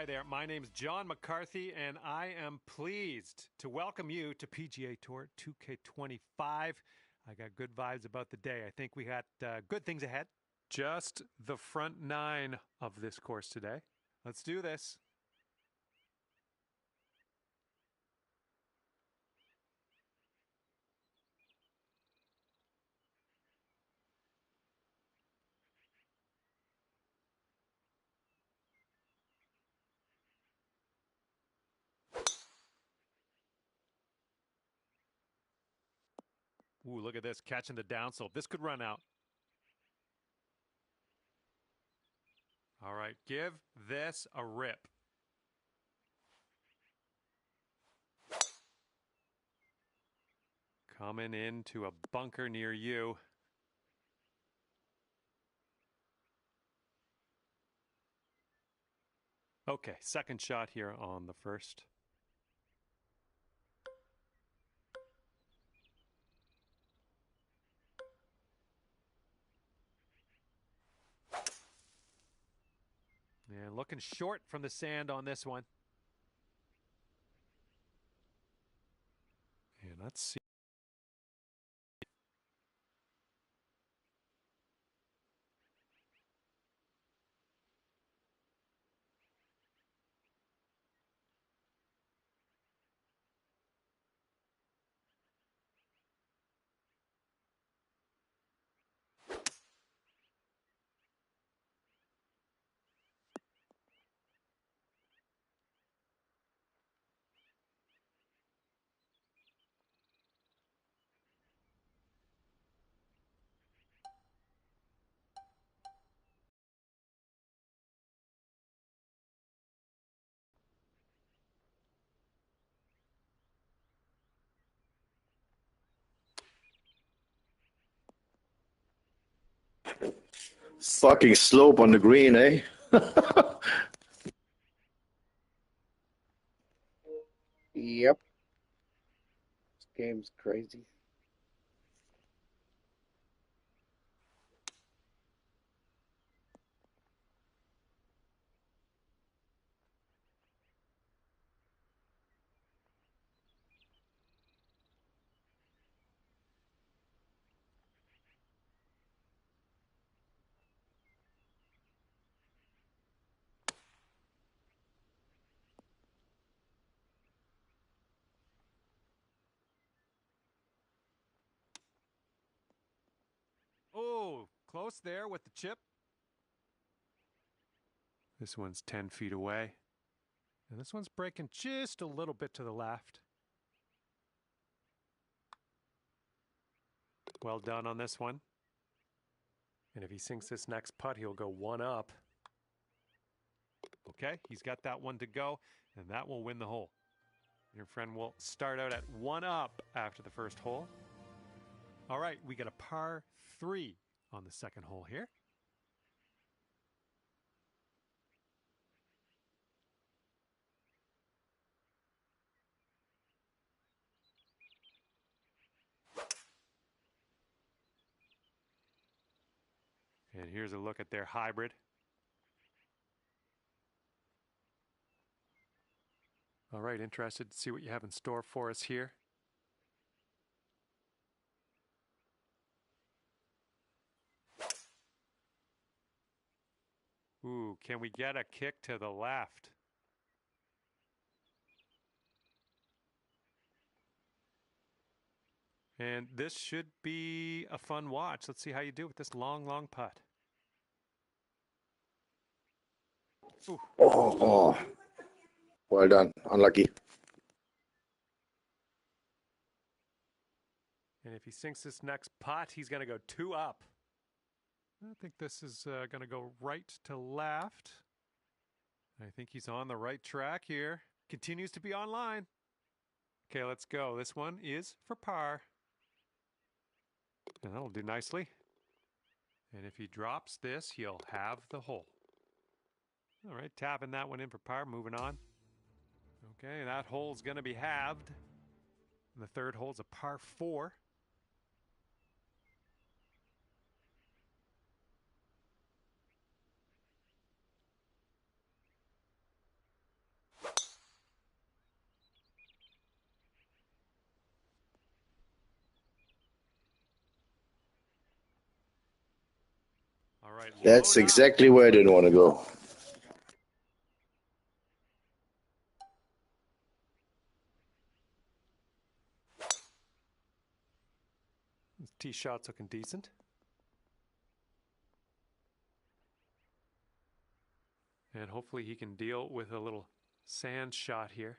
Hi there, my name's John McCarthy, and I am pleased to welcome you to PGA Tour 2K25. I got good vibes about the day. I think we got good things ahead. Just the front nine of this course today. Let's do this. Ooh, look at this, catching the downslope. This could run out. All right, give this a rip. Coming into a bunker near you. Okay, second shot here on the first. And looking short from the sand on this one. And let's see. Fucking slope on the green, eh? Yep. This game's crazy. Oh, close there with the chip. This one's 10 feet away. And this one's breaking just a little bit to the left. Well done on this one. And if he sinks this next putt, he'll go one up. Okay, he's got that one to go, and that will win the hole. Your friend will start out at one up after the first hole. All right, we got a par 3 on the second hole here. And here's a look at their hybrid. All right, interested to see what you have in store for us here. Ooh, can we get a kick to the left? And this should be a fun watch. Let's see how you do with this long, long putt. Oh, oh. Well done. Unlucky. And if he sinks this next putt, he's going to go 2 up. I think this is going to go right to left. I think he's on the right track here. Continues to be online. Okay, let's go. This one is for par. And that'll do nicely. And if he drops this, he'll have the hole. All right, tapping that one in for par, moving on. Okay, that hole's going to be halved. And the third hole's a par 4. right. That's load up. exactly where I didn't want to go. Tee shot's looking decent. And hopefully he can deal with a little sand shot here.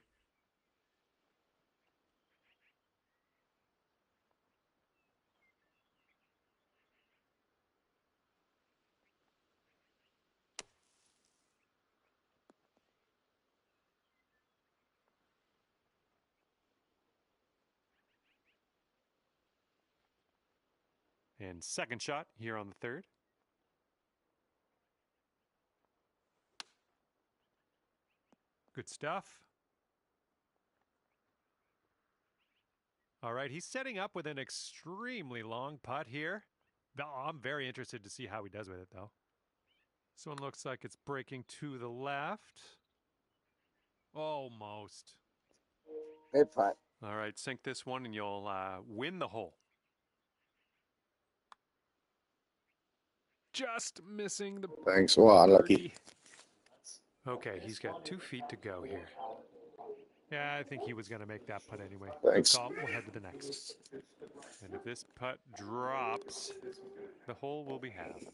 And second shot here on the third. Good stuff. All right, he's setting up with an extremely long putt here. I'm very interested to see how he does with it, though. This one looks like it's breaking to the left. Almost. Good putt. All right, sink this one and you'll win the hole. Just missing the Thanks. Wow, unlucky. birdie. Okay, he's got 2 feet to go here. Yeah, I think he was going to make that putt anyway. Thanks. Good call. We'll head to the next. And if this putt drops, the hole will be halved.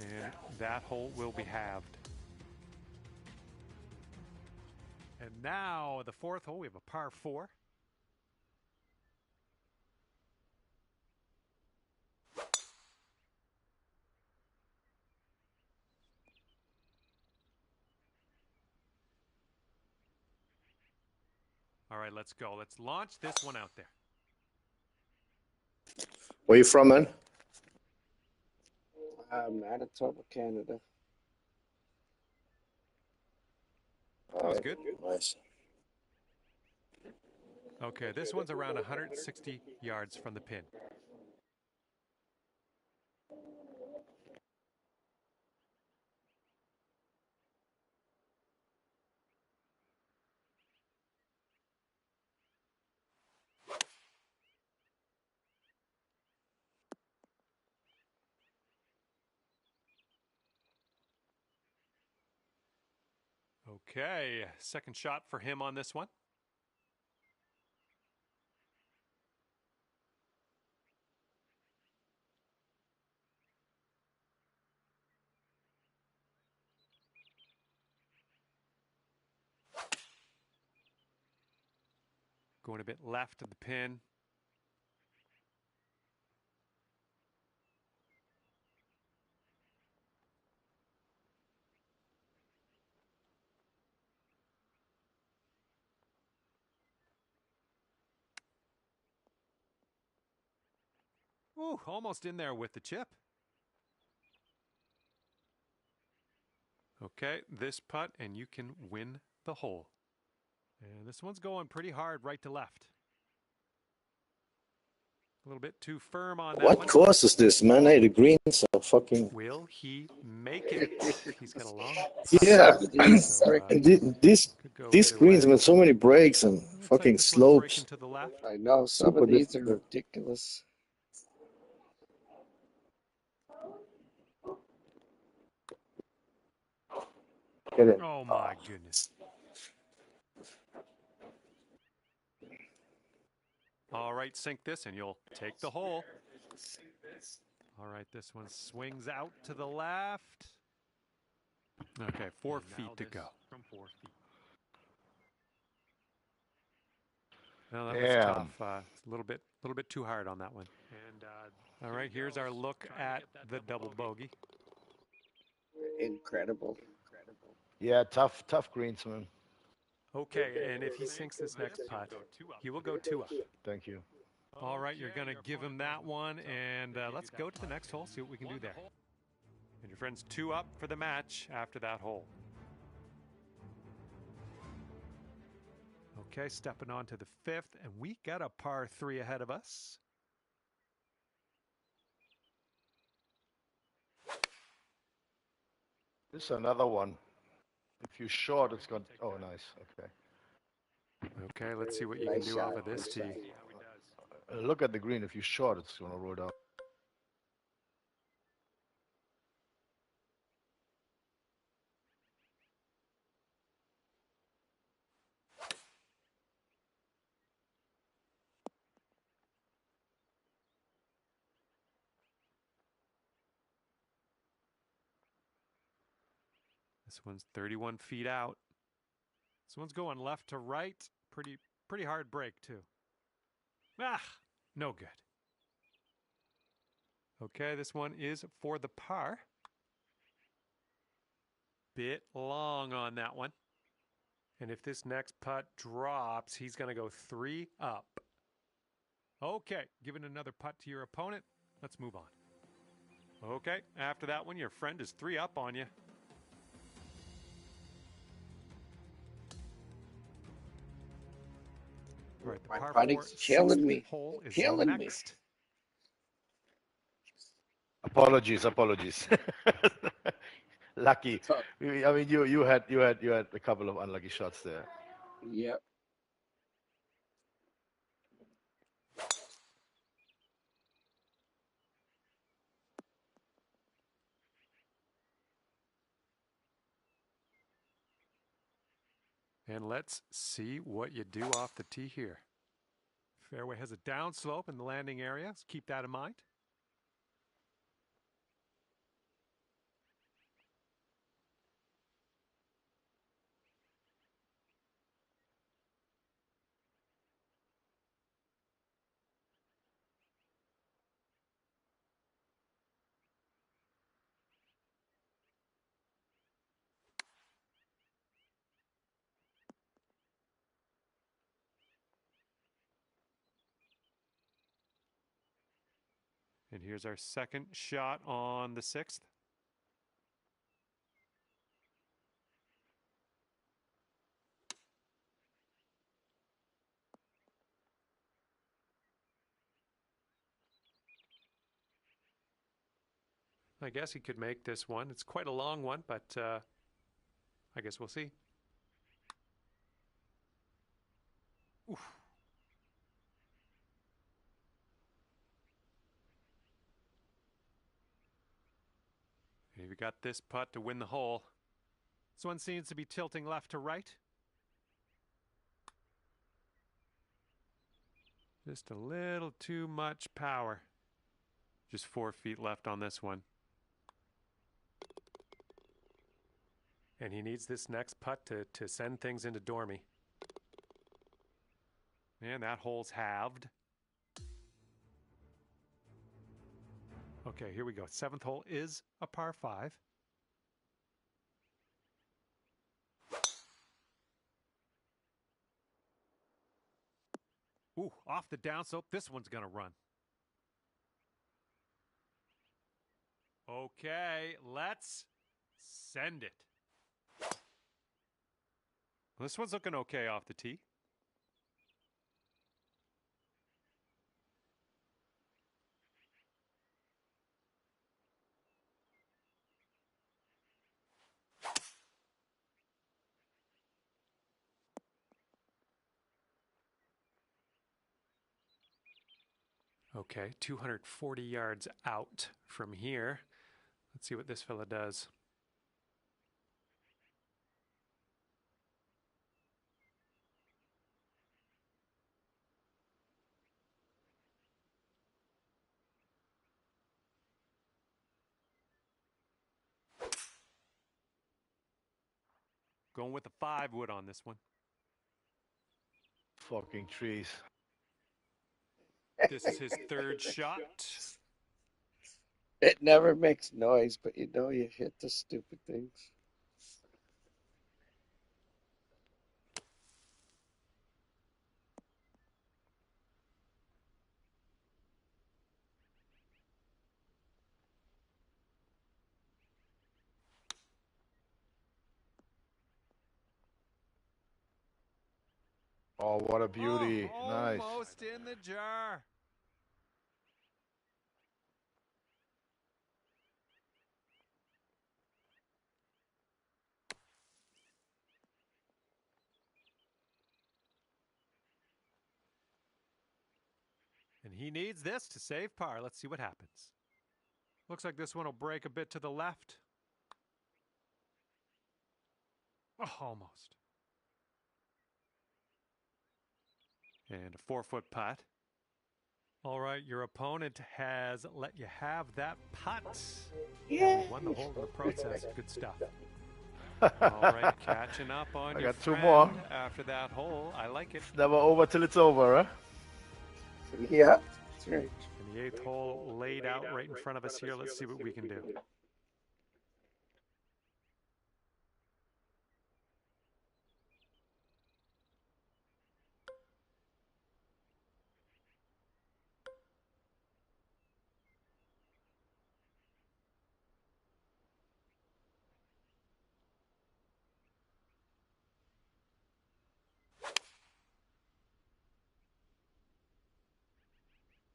And that hole will be halved. And now the fourth hole, we have a par 4. All right, let's go. Let's launch this one out there. Where you from, man? Manitoba, Canada. That was good. Nice. Okay, this one's around 160 yards from the pin. Okay, second shot for him on this one. Going a bit left of the pin. Ooh, almost in there with the chip. Okay, this putt, and you can win the hole. And this one's going pretty hard right to left. A little bit too firm on that What one. course is this, man? Hey, the greens are fucking. Will he make it? He's got a long Yeah. These So, freaking, These either greens way. with so many breaks and Looks like fucking this one's breaking slopes. to the left. I know some Super of these are difficult. ridiculous. Get it. Oh my goodness. All right, sink this and you'll take the hole. All right, this one swings out to the left. Okay, 4 feet to go. From 4 feet. Well, that was tough. It's a little bit too hard on that one. And all right, here's our look at the double bogey. Incredible. Yeah, tough greens, man. Okay, and if he sinks this next putt, he will go 2 up. Thank you. All right, you're going to give him that one, and let's go to the next hole, see what we can do there. And your friend's 2 up for the match after that hole. Okay, stepping on to the 5th, and we got a par 3 ahead of us. This is another one. If you're short, it's going. Oh, nice. Okay. Okay, let's see what you can Nice do shot, off of this nice tee. shot. Look at the green. If you're short, it's going to roll down. This one's 31 feet out. This one's going left to right. Pretty hard break, too. Ah, no good. Okay, this one is for the par. Bit long on that one. And if this next putt drops, he's going to go 3 up. Okay, giving another putt to your opponent. Let's move on. Okay, after that one, your friend is 3 up on you. All right, the My par putting's 4 killing sixth me. hole is Killing me. next. Apologies. Lucky. So, I mean, you had a couple of unlucky shots there. yep. And let's see what you do off the tee here. Fairway has a downslope in the landing area, so keep that in mind. And here's our second shot on the 6th. I guess he could make this one. It's quite a long one, but I guess we'll see. Oof. And we got this putt to win the hole. This one seems to be tilting left to right. Just a little too much power. Just 4 feet left on this one. And he needs this next putt to send things into Dormy. And that hole's halved. Okay, here we go. 7th hole is a par 5. Ooh, off the downslope. This one's going to run. Okay, let's send it. This one's looking okay off the tee. Okay, 240 yards out from here. Let's see what this fella does. Going with the 5 wood on this one. Fucking trees. This is his 3rd shot. It never makes noise, but you know you hit the stupid things. Oh, what a beauty. Oh, Nice. almost in the jar. And he needs this to save par. Let's see what happens. Looks like this one will break a bit to the left. Oh, almost. And a 4-foot putt. All right, your opponent has let you have that putt. Yeah. You won the hole in the process. Good stuff. All right, catching up on I your got two friend more. after that hole. I like it. It's never over till it's over, huh? Yeah, that's right. And the 8th hole laid out right in front of us here. Let's see what we can do.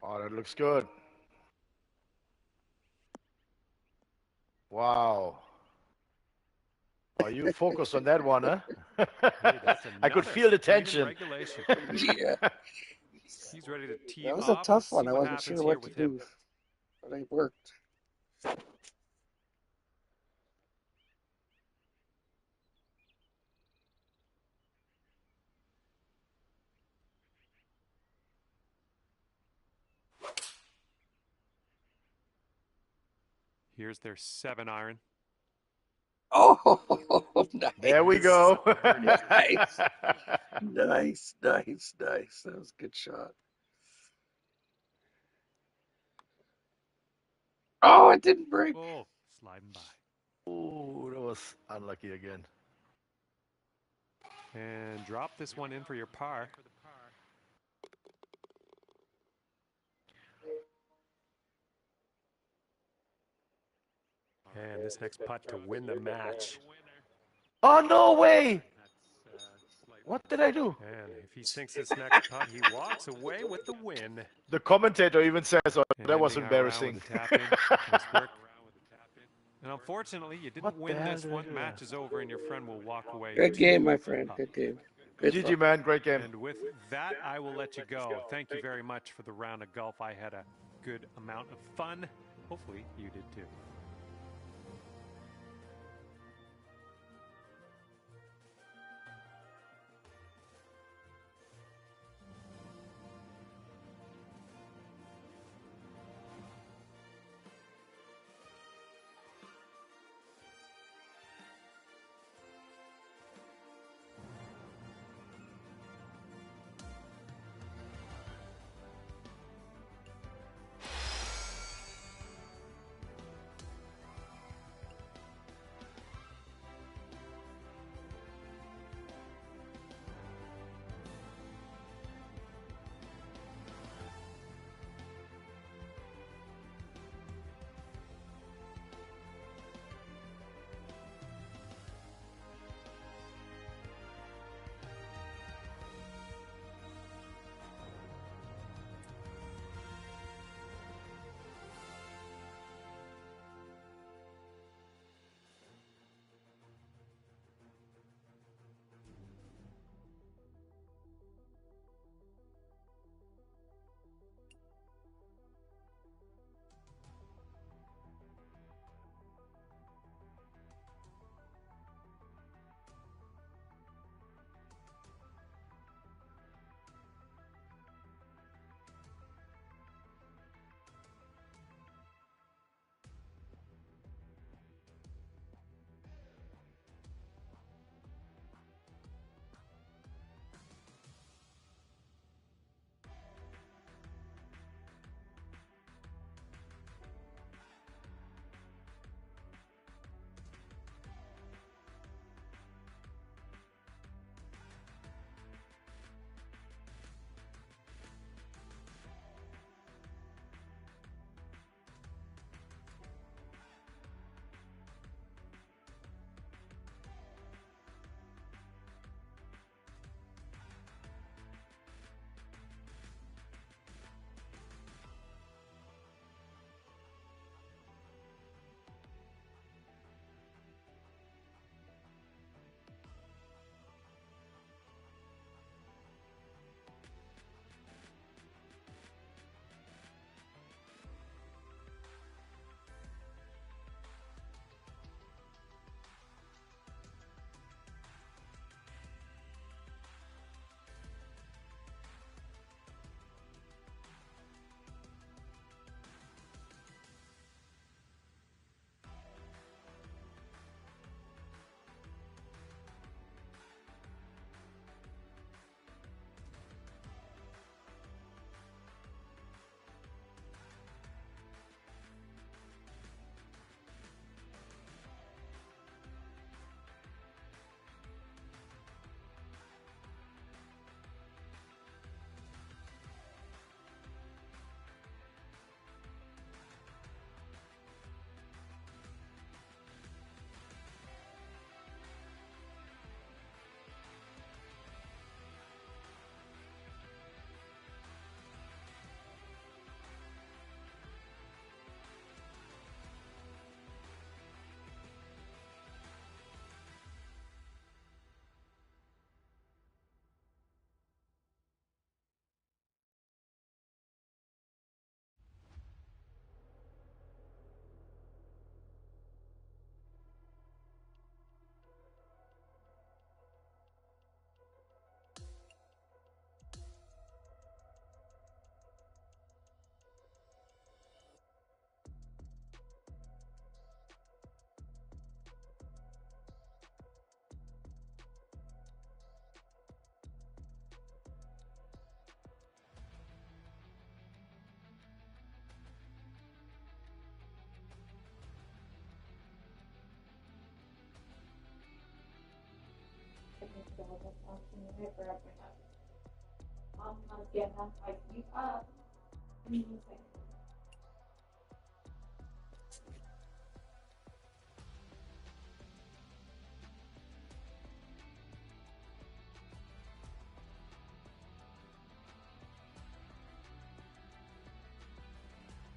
Oh, that looks good. Wow. Oh, you focused on that one, huh? Hey, that's I could another feel the green in tension. regulation. Yeah, He's ready to tee that was off. a tough Let's one. see I what wasn't happens sure here what to with him. do, but it worked. Here's their 7-iron. Oh, nice. There we go. Nice. Nice. That was a good shot. Oh, it didn't break. Oh, sliding by. Ooh, that was unlucky again. And drop this one in for your par. And this next putt to win the match. Oh, no way! What did I do? And if he sinks this next putt, he walks away with the win. The commentator even says, oh, And that was ending our round embarrassing. with a tap-in. Nice work. And unfortunately, you didn't What the win hell this did I one. do Match is over, and your friend will walk away. Good game, my 2 friend. up. Good game. Good GG, luck. man. Great game. And with that, I will let you go. Thank you very much for the round of golf. I had a good amount of fun. Hopefully, you did too.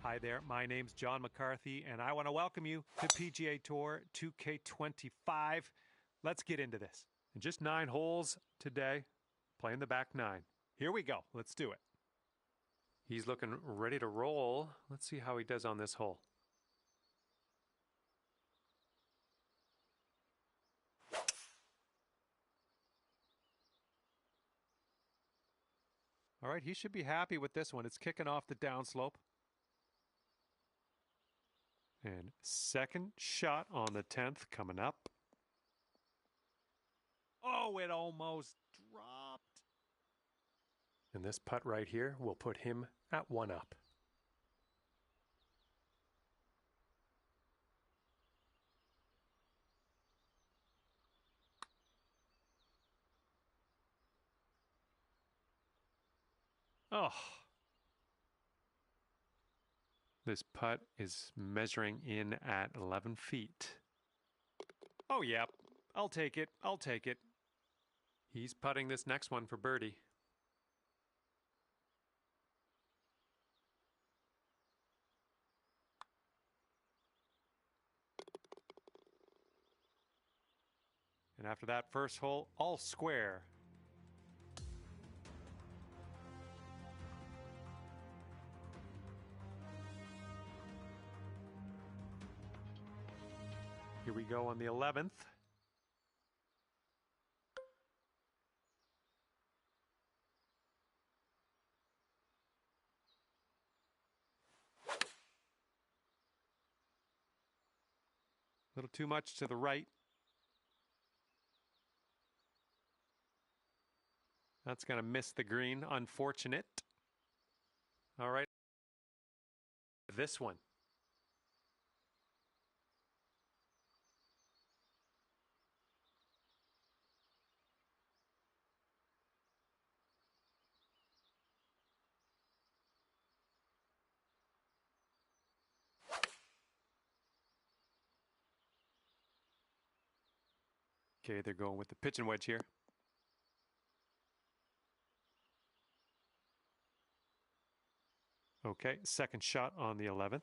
Hi there, my name's John McCarthy, and I want to welcome you to PGA Tour 2K25. Let's get into this. And just 9 holes today, playing the back 9. Here we go. Let's do it. He's looking ready to roll. Let's see how he does on this hole. All right, he should be happy with this one. It's kicking off the downslope. And second shot on the 10th coming up. Oh, it almost dropped. And this putt right here will put him at 1 up. Oh. This putt is measuring in at 11 feet. Oh, yeah. I'll take it. I'll take it. He's putting this next one for birdie. And after that first hole, all square. Here we go on the 11th. A little too much to the right. That's going to miss the green. Unfortunate. All right. This one. Okay, they're going with the pitch and wedge here. Okay, second shot on the 11th.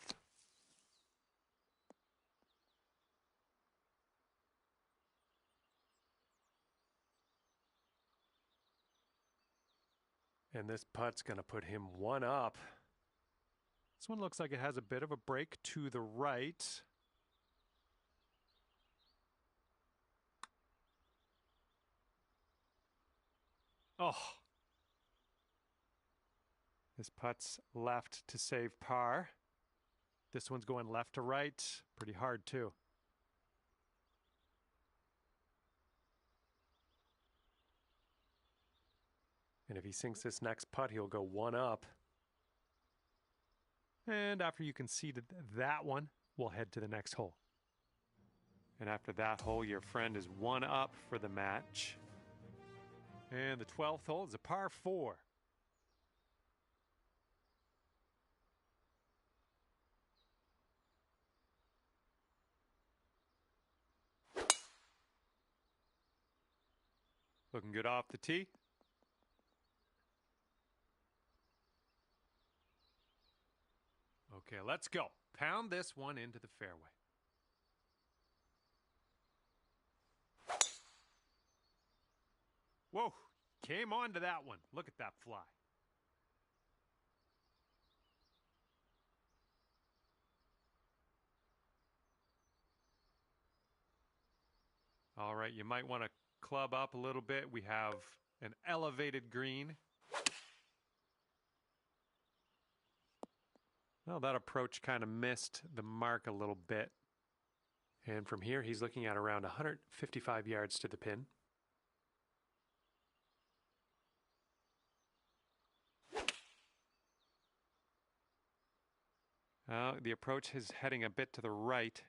And this putt's going to put him 1 up. This one looks like it has a bit of a break to the right. Oh. This putt's left to save par. This one's going left to right. Pretty hard, too. And if he sinks this next putt, he'll go 1 up. And after you conceded that one, we'll head to the next hole. And after that hole, your friend is 1 up for the match. And the 12th hole is a par 4. Looking good off the tee. Okay, let's go. Pound this one into the fairway. Whoa, came on to that one. Look at that fly. All right, you might want to club up a little bit. We have an elevated green. Well, that approach kind of missed the mark a little bit. And from here, he's looking at around 155 yards to the pin. The approach is heading a bit to the right.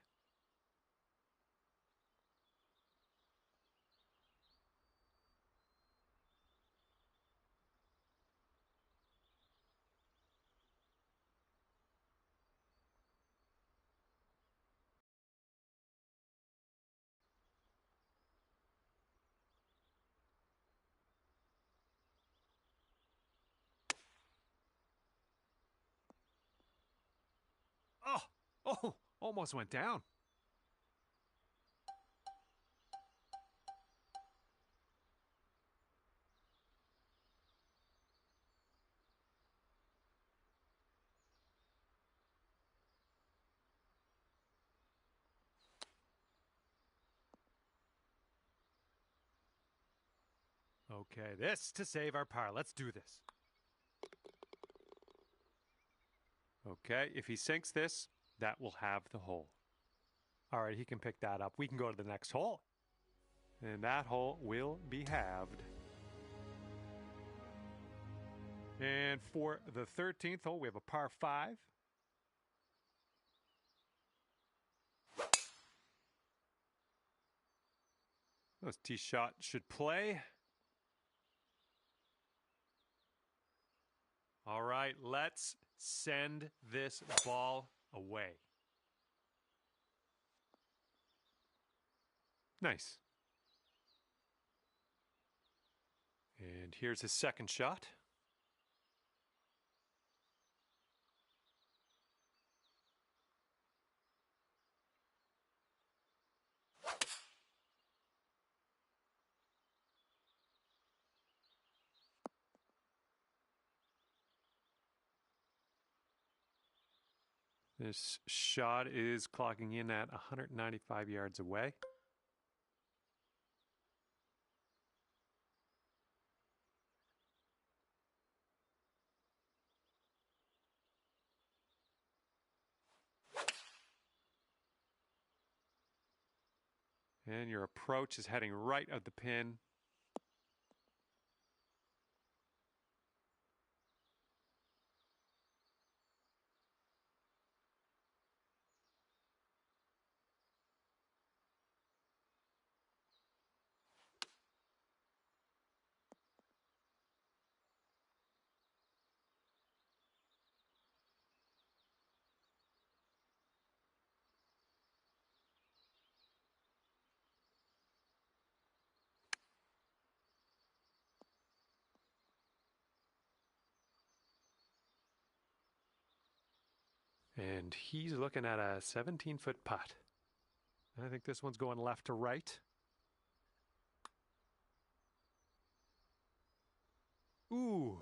Almost went down. Okay, this to save our par. Let's do this. Okay, if he sinks this, that will have the hole. All right, he can pick that up. We can go to the next hole. And that hole will be halved. And for the 13th hole, we have a par 5. This tee shot should play. All right, let's send this ball away. Nice. And here's his second shot. This shot is clocking in at 195 yards away. And your approach is heading right at the pin. And he's looking at a 17-foot putt. I think this one's going left to right. Ooh.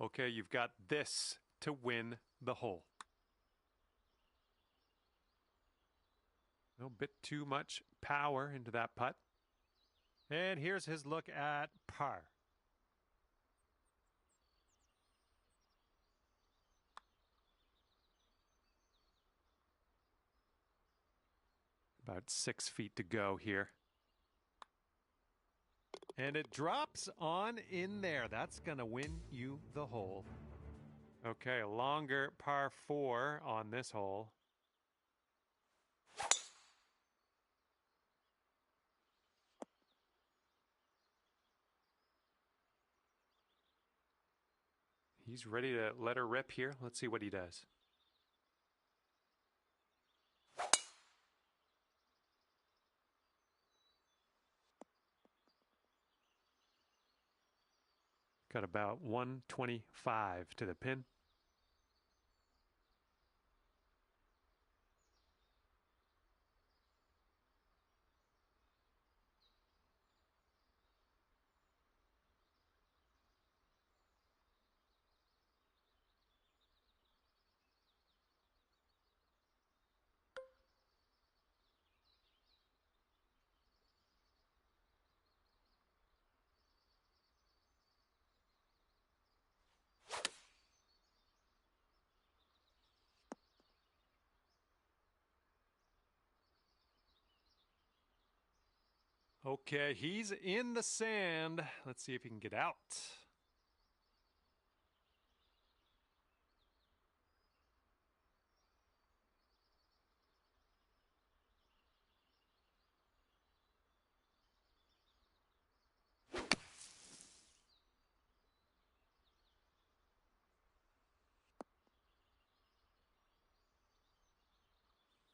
Okay, you've got this to win the hole. A bit too much power into that putt. And here's his look at par. About 6 feet to go here. And it drops on in there. That's going to win you the hole. Okay, a longer par 4 on this hole. He's ready to let her rip here. Let's see what he does. Got about 125 to the pin. Okay, he's in the sand. Let's see if he can get out.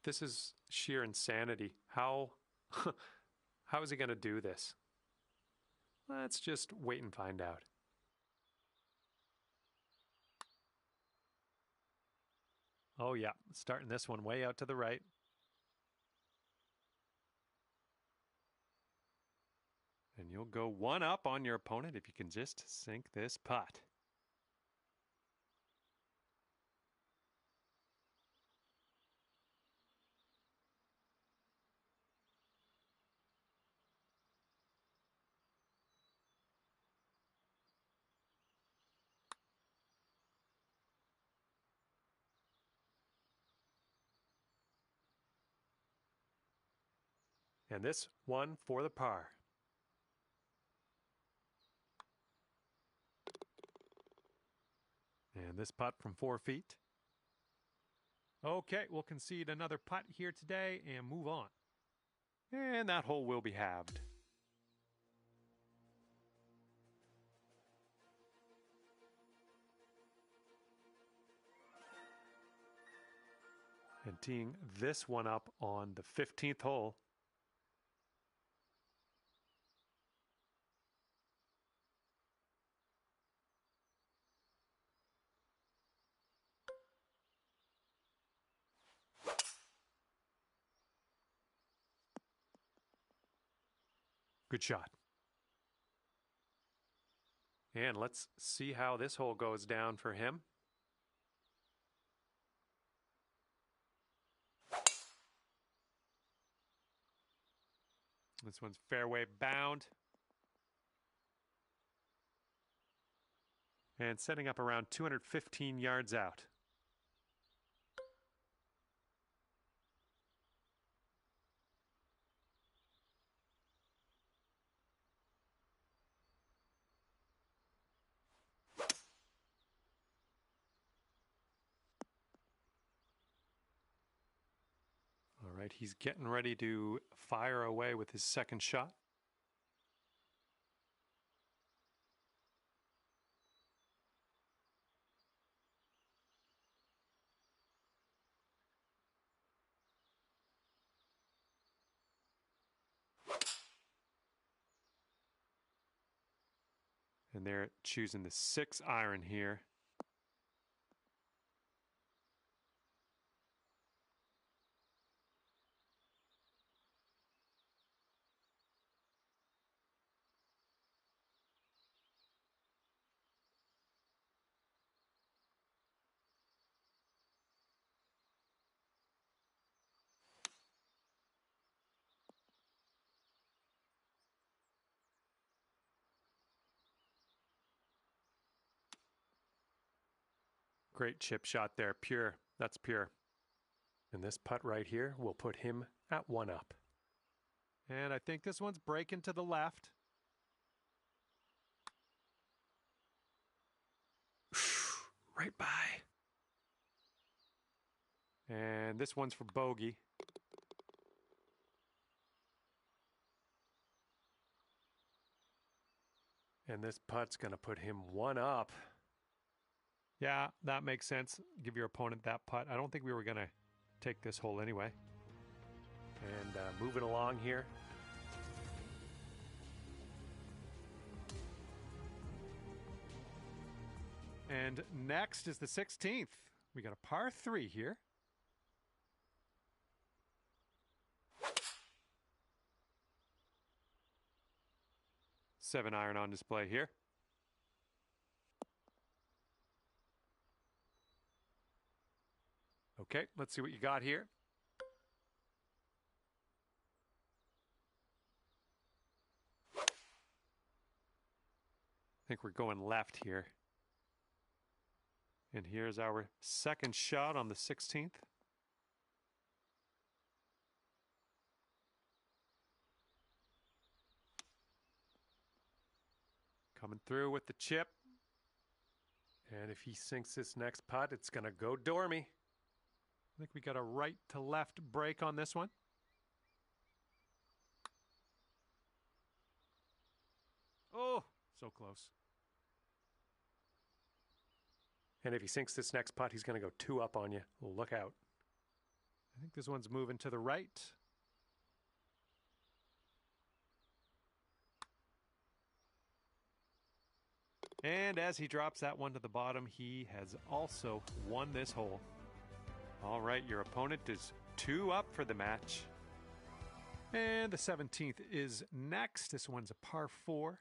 This is sheer insanity. How is he going to do this? Let's just wait and find out. Oh, yeah. Starting this one way out to the right. And you'll go one up on your opponent if you can just sink this putt. And this one for the par. And this putt from 4 feet. Okay, we'll concede another putt here today and move on. And that hole will be halved. And teeing this one up on the 15th hole. Good shot. And let's see how this hole goes down for him. This one's fairway bound. And setting up around 215 yards out. All right, he's getting ready to fire away with his second shot. And they're choosing the 6 iron here. Great chip shot there, pure. That's pure. And this putt right here will put him at 1 up. And I think this one's breaking to the left. Right by. And this one's for bogey. And this putt's going to put him 1 up. Yeah, that makes sense. Give your opponent that putt. I don't think we were going to take this hole anyway. And moving along here. And next is the 16th. We got a par 3 here. Seven iron on display here. Okay, let's see what you got here. I think we're going left here. And here's our second shot on the 16th. Coming through with the chip. And if he sinks this next putt, it's going to go dormy. I think we got a right to left break on this one. Oh, so close. And if he sinks this next putt, he's going to go 2 up on you. Look out. I think this one's moving to the right. And as he drops that one to the bottom, he has also won this hole. All right, your opponent is 2 up for the match. And the 17th is next. This one's a par 4.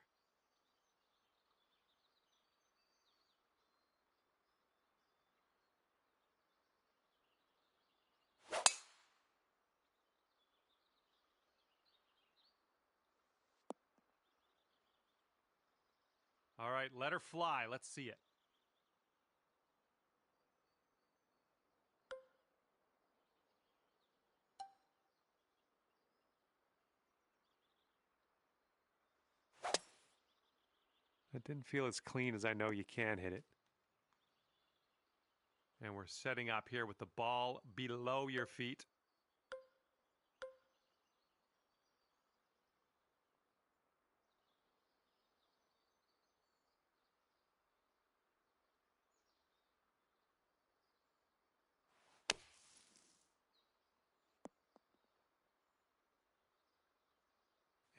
All right, let her fly. Let's see it. It didn't feel as clean as I know you can hit it. And we're setting up here with the ball below your feet.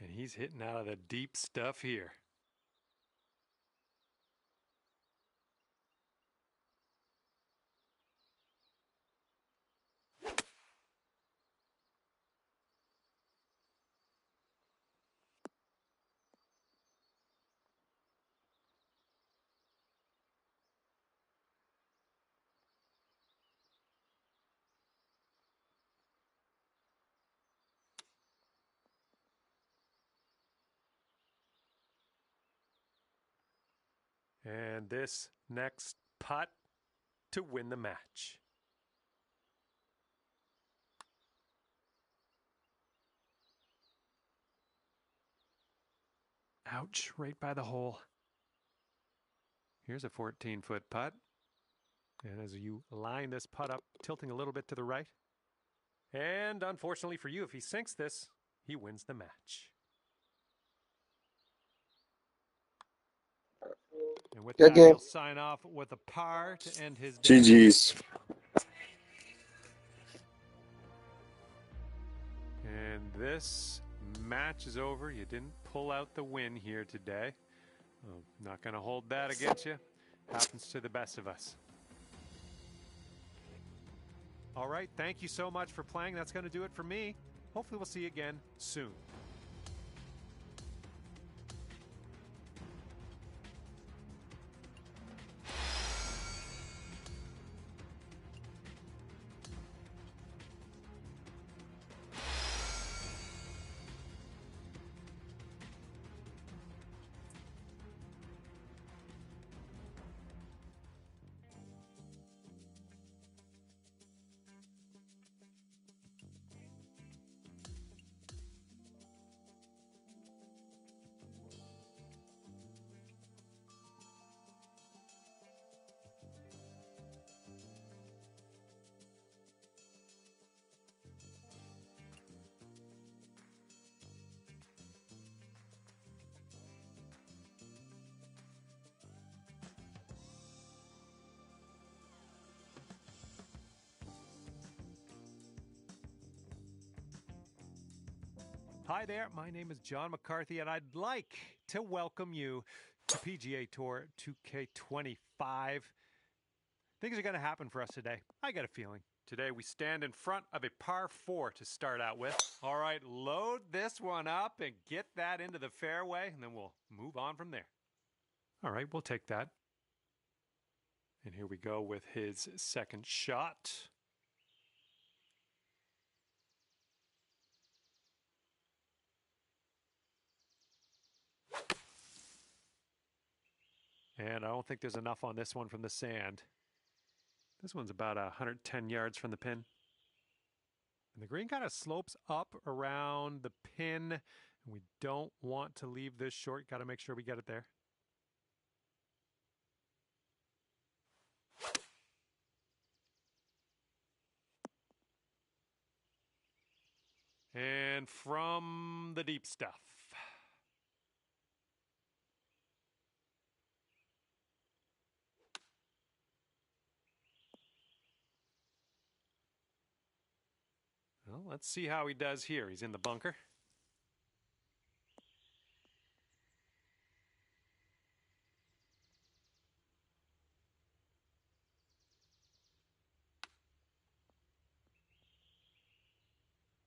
And he's hitting out of the deep stuff here. And this next putt to win the match. Ouch, right by the hole. Here's a 14-foot putt. And as you line this putt up, tilting a little bit to the right. And unfortunately for you, if he sinks this, he wins the match. And with Good that, game. he'll sign off with a par to end his day. GG's. And this match is over. You didn't pull out the win here today. Oh, not going to hold that against you. Happens to the best of us. All right, thank you so much for playing. That's going to do it for me. Hopefully we'll see you again soon. Hi there, my name is John McCarthy, and I'd like to welcome you to PGA Tour 2K25. Things are going to happen for us today. I got a feeling. Today we stand in front of a par 4 to start out with. All right, load this one up and get that into the fairway, and then we'll move on from there. All right, we'll take that. And here we go with his second shot. And I don't think there's enough on this one from the sand. This one's about 110 yards from the pin. And the green kind of slopes up around the pin. And we don't want to leave this short. Got to make sure we get it there. And from the deep stuff. Well, let's see how he does here. He's in the bunker.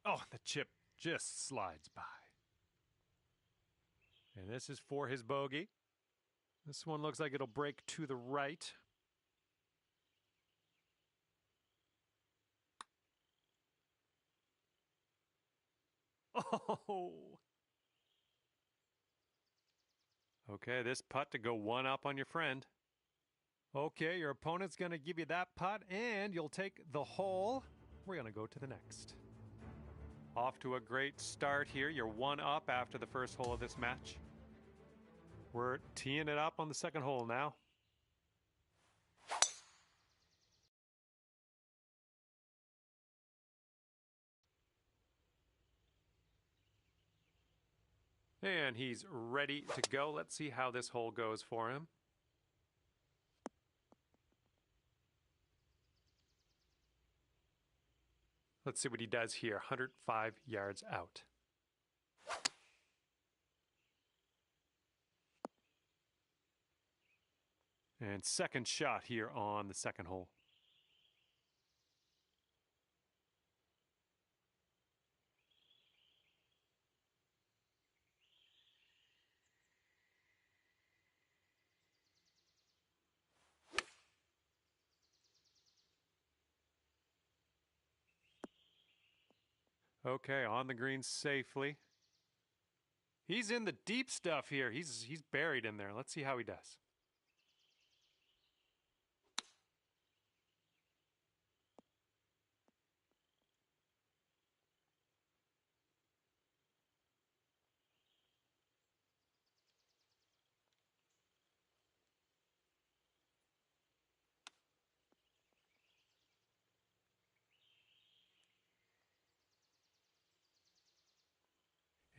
Oh, the chip just slides by. And this is for his bogey. This one looks like it'll break to the right. Oh! Okay, this putt to go one up on your friend. Okay, your opponent's going to give you that putt, and you'll take the hole. We're going to go to the next. Off to a great start here. You're one up after the first hole of this match. We're teeing it up on the second hole now. And he's ready to go. Let's see how this hole goes for him. Let's see what he does here. 105 yards out. And second shot here on the second hole. Okay, on the green safely. He's in the deep stuff here. He's buried in there. Let's see how he does.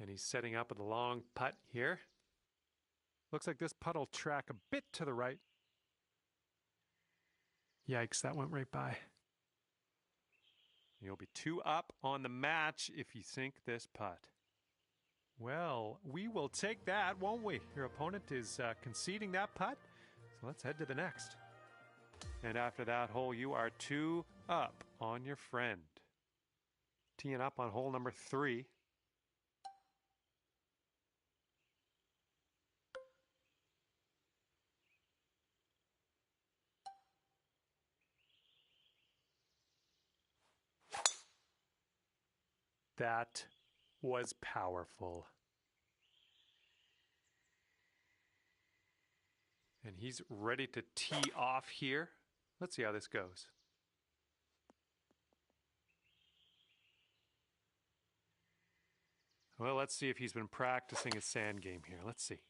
And he's setting up with a long putt here. Looks like this putt will track a bit to the right. Yikes, that went right by. You'll be two up on the match if you sink this putt. Well, we will take that, won't we? Your opponent is conceding that putt, so let's head to the next. And after that hole, you are two up on your friend. Teeing up on hole number 3. That was powerful. And he's ready to tee off here. Let's see how this goes. Well, let's see if he's been practicing his sand game here. Let's see.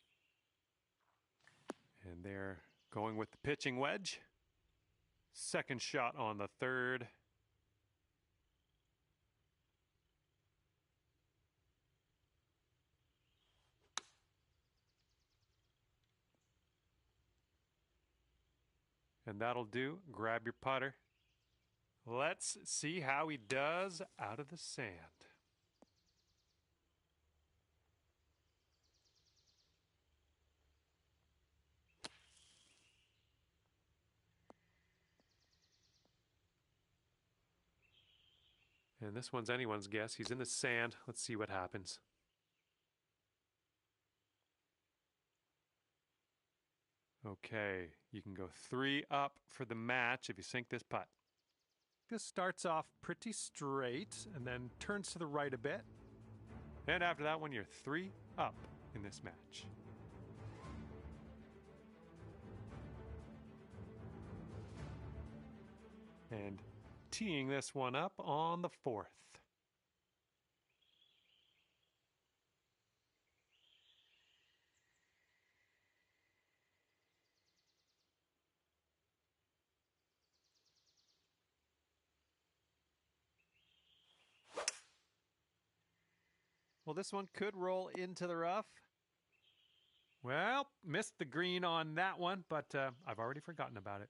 And they're going with the pitching wedge. Second shot on the third. And that'll do. Grab your putter. Let's see how he does out of the sand. And this one's anyone's guess. He's in the sand. Let's see what happens. Okay, you can go 3 up for the match if you sink this putt. This starts off pretty straight and then turns to the right a bit. And after that one, you're 3 up in this match. And teeing this one up on the 4th. Well, this one could roll into the rough. Well, missed the green on that one, but I've already forgotten about it.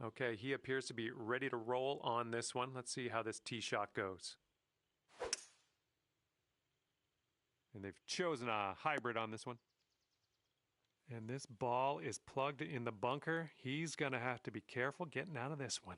Okay, he appears to be ready to roll on this one. Let's see how this tee shot goes. And they've chosen a hybrid on this one. And this ball is plugged in the bunker. He's going to have to be careful getting out of this one.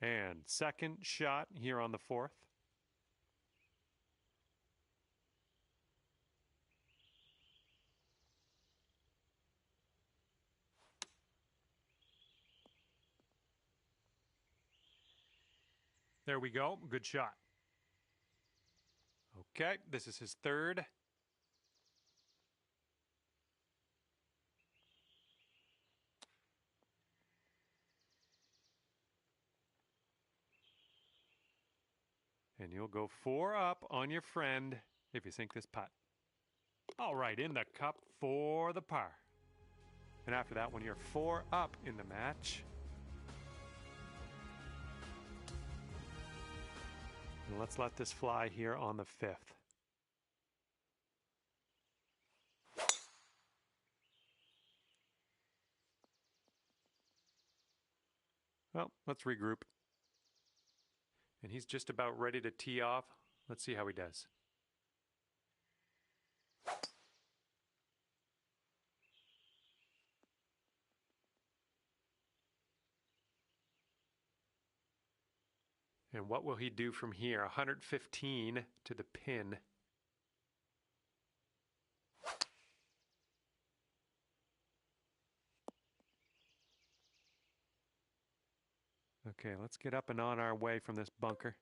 And second shot here on the fourth. There we go. Good shot. Okay, this is his third. And you'll go 4 up on your friend if you sink this putt. All right, in the cup for the par. And after that one, you're 4 up in the match. And let's let this fly here on the fifth. Well, let's regroup. And he's just about ready to tee off. Let's see how he does. And what will he do from here? 115 to the pin. Okay, let's get up and on our way from this bunker.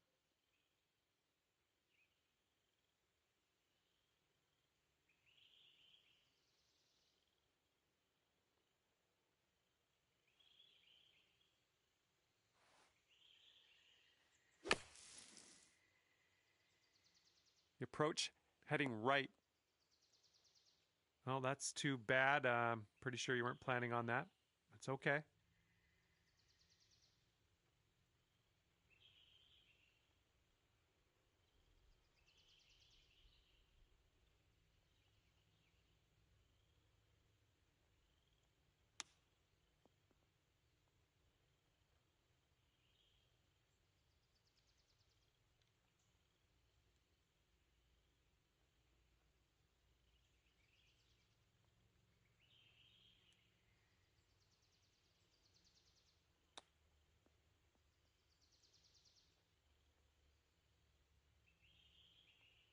The approach heading right. Well, that's too bad. Pretty sure you weren't planning on that. That's okay.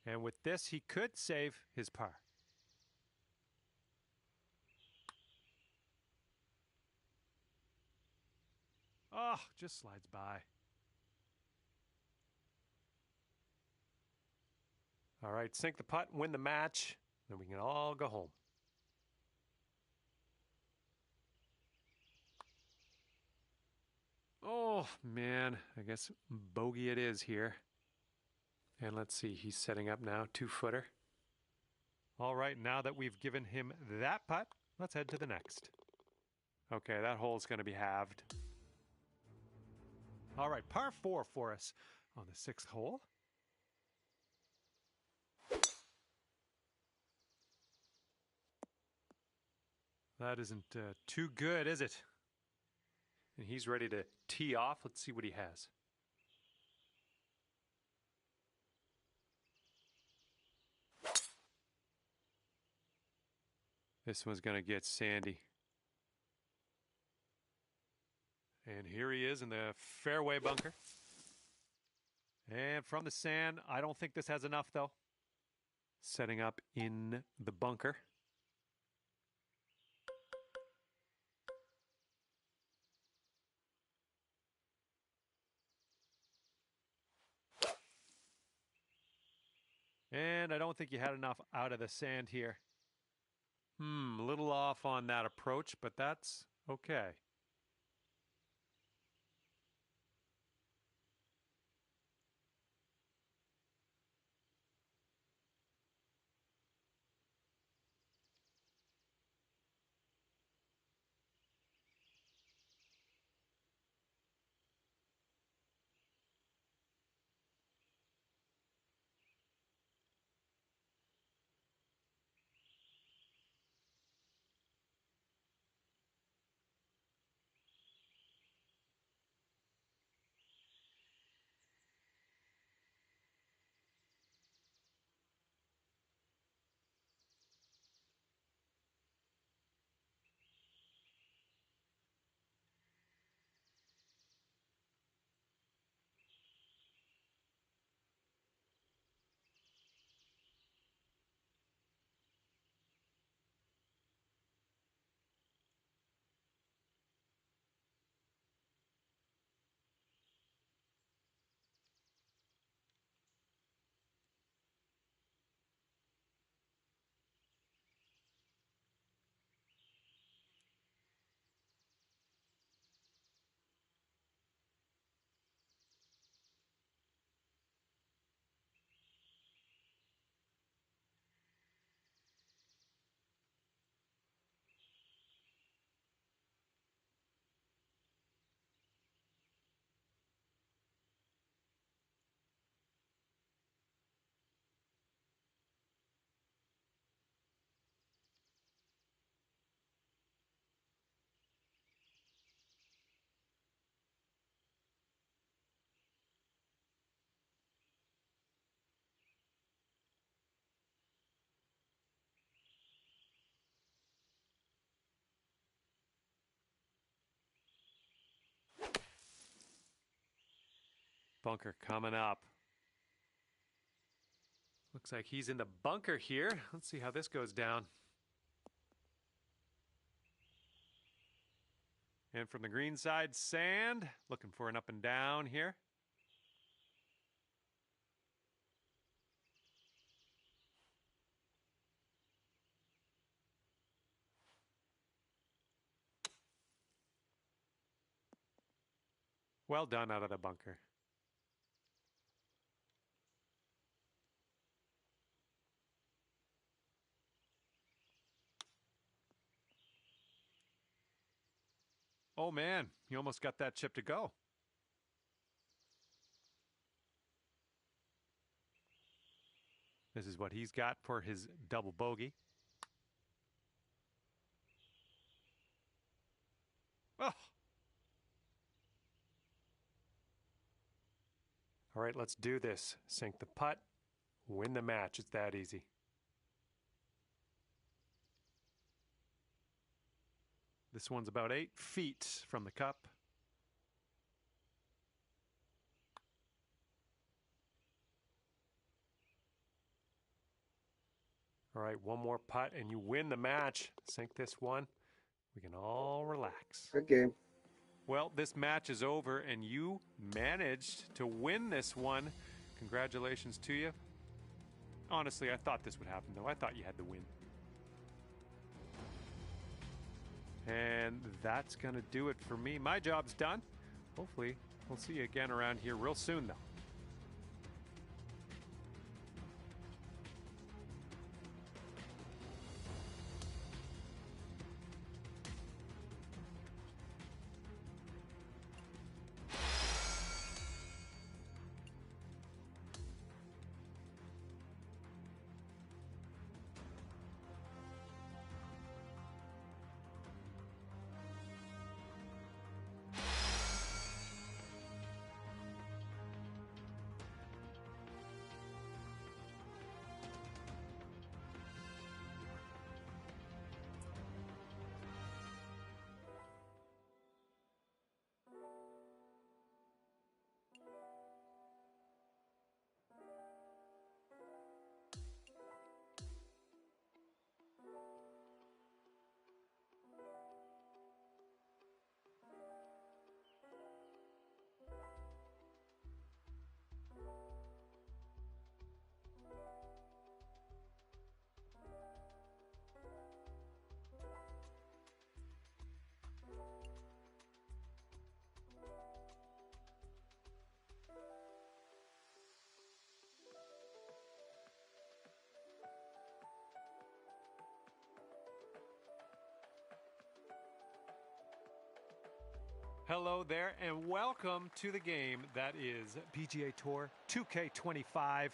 And with this, he could save his par. Oh, just slides by. All right, sink the putt, win the match, then we can all go home. Oh, man, I guess bogey it is here. And let's see, he's setting up now, 2-footer. All right, now that we've given him that putt, let's head to the next. Okay, that hole's going to be halved. All right, par 4 for us on the 6th hole. That isn't too good, is it? And he's ready to tee off. Let's see what he has. This one's going to get sandy. And here he is in the fairway bunker. And from the sand, I don't think this has enough, though. Setting up in the bunker. And I don't think you had enough out of the sand here. A little off on that approach, but that's okay. Bunker coming up. Looks like he's in the bunker here. Let's see how this goes down. And from the green side, Sand. Looking for an up and down here. Well done out of the bunker. Oh man, he almost got that chip to go. This is what he's got for his double bogey. Oh. All right, let's do this. Sink the putt, win the match. It's that easy. This one's about 8 feet from the cup. All right, one more putt and you win the match. Sink this one. We can all relax. Good game. Well, this match is over and you managed to win this one. Congratulations to you. Honestly, I thought this would happen though. I thought you had the win. And that's going to do it for me. My job's done. Hopefully, we'll see you again around here real soon though. Hello there and welcome to the game that is PGA Tour 2K25.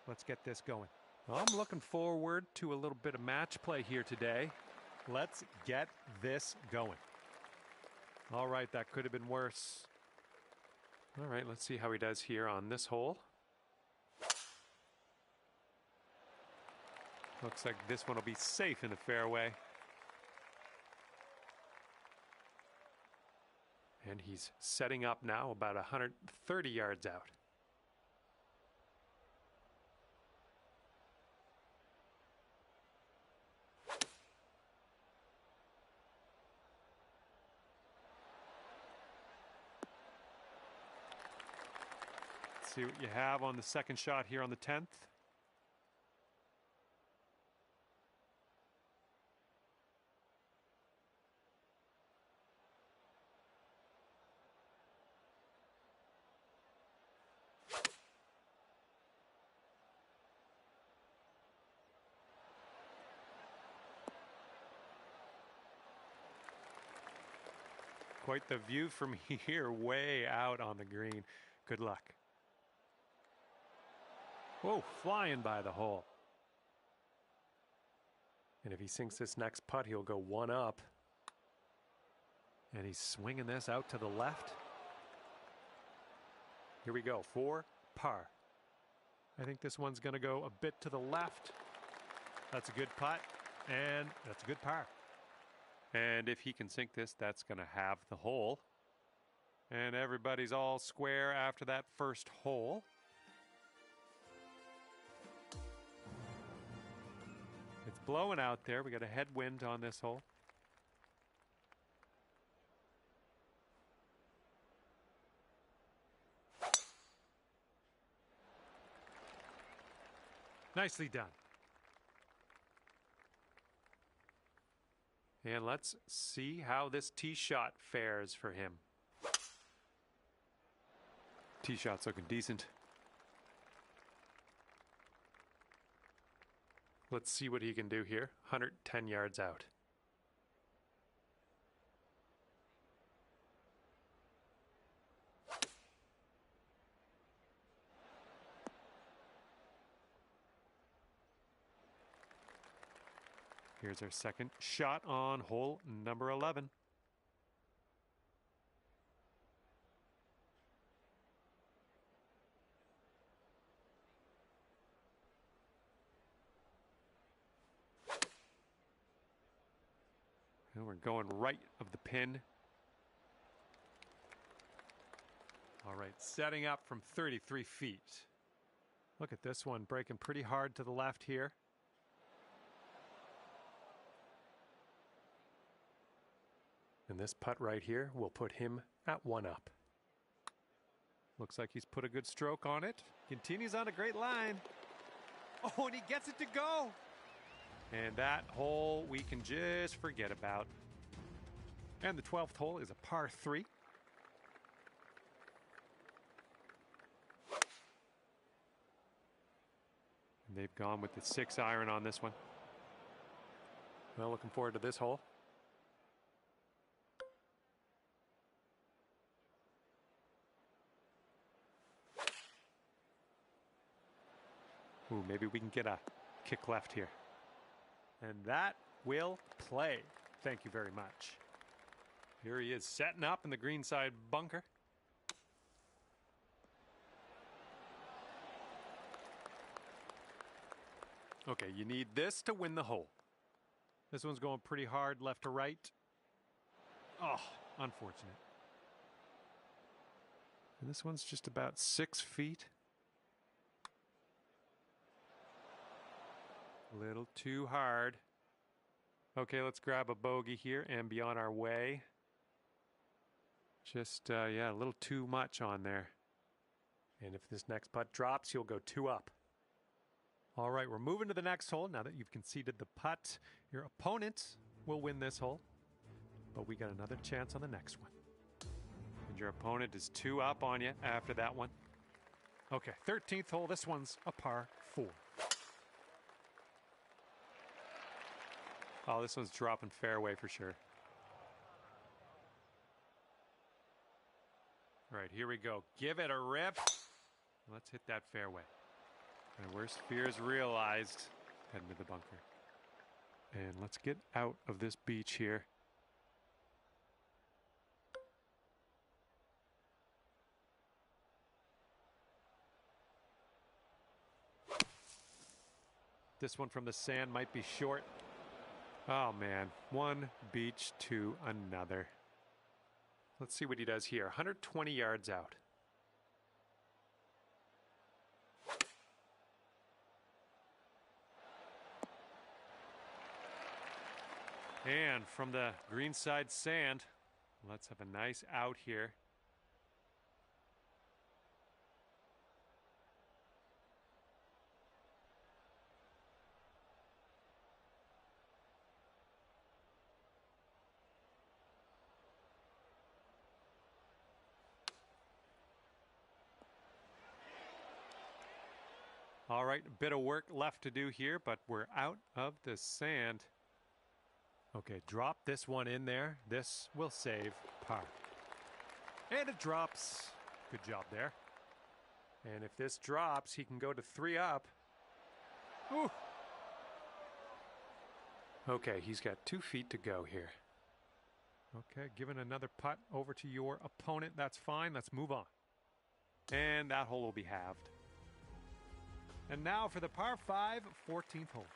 Let's get this going. Well, I'm looking forward to a little bit of match play here today. Let's get this going. All right, that could have been worse. All right, let's see how he does here on this hole. Looks like this one will be safe in the fairway. And he's setting up now about 130 yards out. Let's see what you have on the second shot here on the 10th. Quite the view from here, way out on the green. Good luck. Whoa, flying by the hole. And if he sinks this next putt, he'll go one up. And he's swinging this out to the left. Here we go, 4 par. I think this one's going to go a bit to the left. That's a good putt, and that's a good par. And if he can sink this, that's going to have the hole. And everybody's all square after that first hole. It's blowing out there. We got a headwind on this hole. Nicely done. And let's see how this tee shot fares for him. Tee shot's looking decent. Let's see what he can do here. 110 yards out. Here's our second shot on hole number 11. And we're going right of the pin. All right, setting up from 33 feet. Look at this one, breaking pretty hard to the left here. And this putt right here will put him at 1 up. Looks like he's put a good stroke on it. Continues on a great line. Oh, and he gets it to go. And that hole we can just forget about. And the 12th hole is a par 3. And they've gone with the 6-iron on this one. Well, looking forward to this hole. Ooh, maybe we can get a kick left here. And that will play. Thank you very much. Here he is setting up in the greenside bunker. Okay, you need this to win the hole. This one's going pretty hard left to right. Oh, unfortunate. And this one's just about 6 feet. A little too hard. Okay, let's grab a bogey here and be on our way. Just, yeah, a little too much on there. And if this next putt drops, he'll go 2 up. All right, we're moving to the next hole. Now that you've conceded the putt, your opponent will win this hole. But we got another chance on the next one. And your opponent is 2 up on you after that one. Okay, 13th hole. This one's a par 4. Oh, this one's dropping fairway for sure. All right, here we go. Give it a rip. Let's hit that fairway. My worst fears realized. Heading to the bunker. And let's get out of this beach here. This one from the sand might be short. Oh man, one beach to another. Let's see what he does here. 120 yards out. And from the greenside sand, let's have a nice out here. All right, a bit of work left to do here, but we're out of the sand. Okay, drop this one in there. This will save par. And it drops. Good job there. And if this drops, he can go to 3 up. Ooh. Okay, he's got 2 feet to go here. Okay, giving another putt over to your opponent. That's fine. Let's move on. And that hole will be halved. And now for the par 5, 14th hole.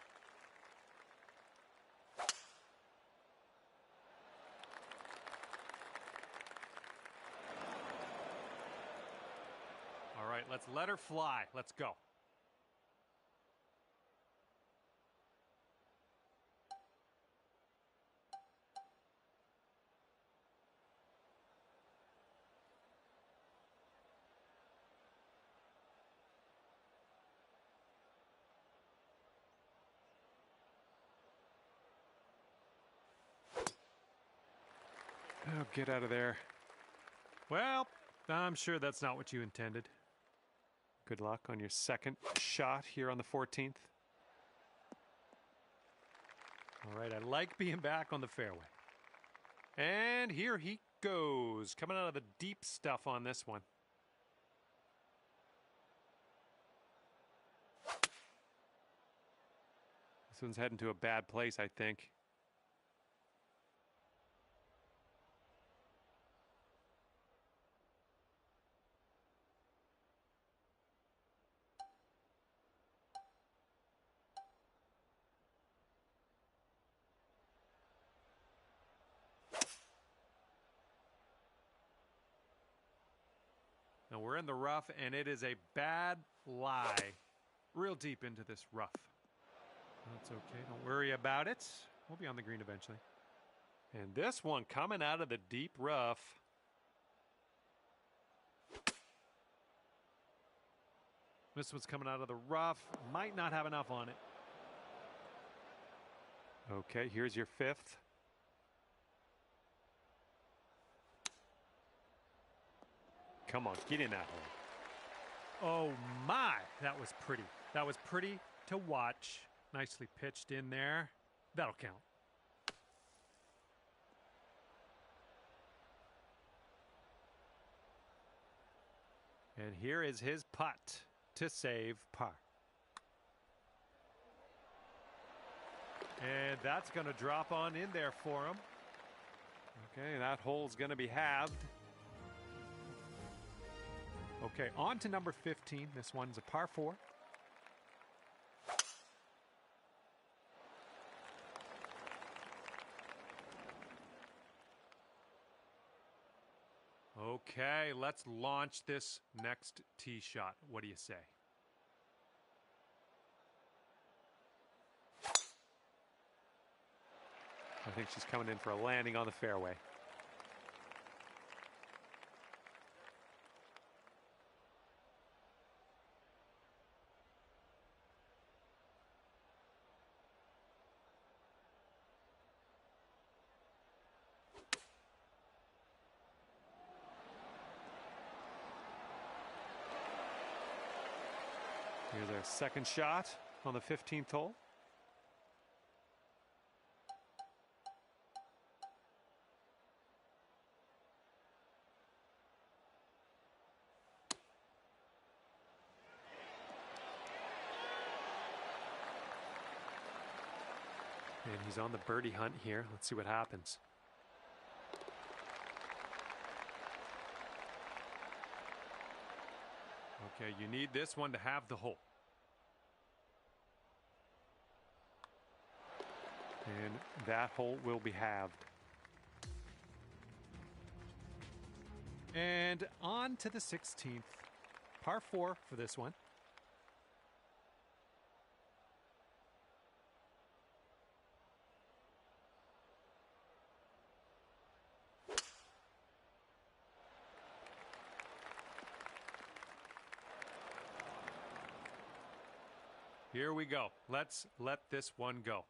Let's let her fly. Let's go. Oh, get out of there. Well, I'm sure that's not what you intended. Good luck on your second shot here on the 14th. All right, I like being back on the fairway. And here he goes, coming out of the deep stuff on this one. This one's heading to a bad place, I think. Now we're in the rough, and it is a bad lie. Real deep into this rough. That's okay. Don't worry about it. We'll be on the green eventually. And this one coming out of the deep rough. This one's coming out of the rough. Might not have enough on it. Okay, here's your fifth. Come on, get in that hole. Oh my, that was pretty. That was pretty to watch. Nicely pitched in there. That'll count. And here is his putt to save par. And that's going to drop on in there for him. Okay, that hole's going to be halved. Okay, on to number 15. This one's a par 4. Okay, let's launch this next tee shot. What do you say? I think she's coming in for a landing on the fairway. Here's our second shot on the 15th hole. And he's on the birdie hunt here. Let's see what happens. Okay, you need this one to have the hole. And that hole will be halved. And on to the 16th. Par 4 for this one. Here we go. Let's let this one go.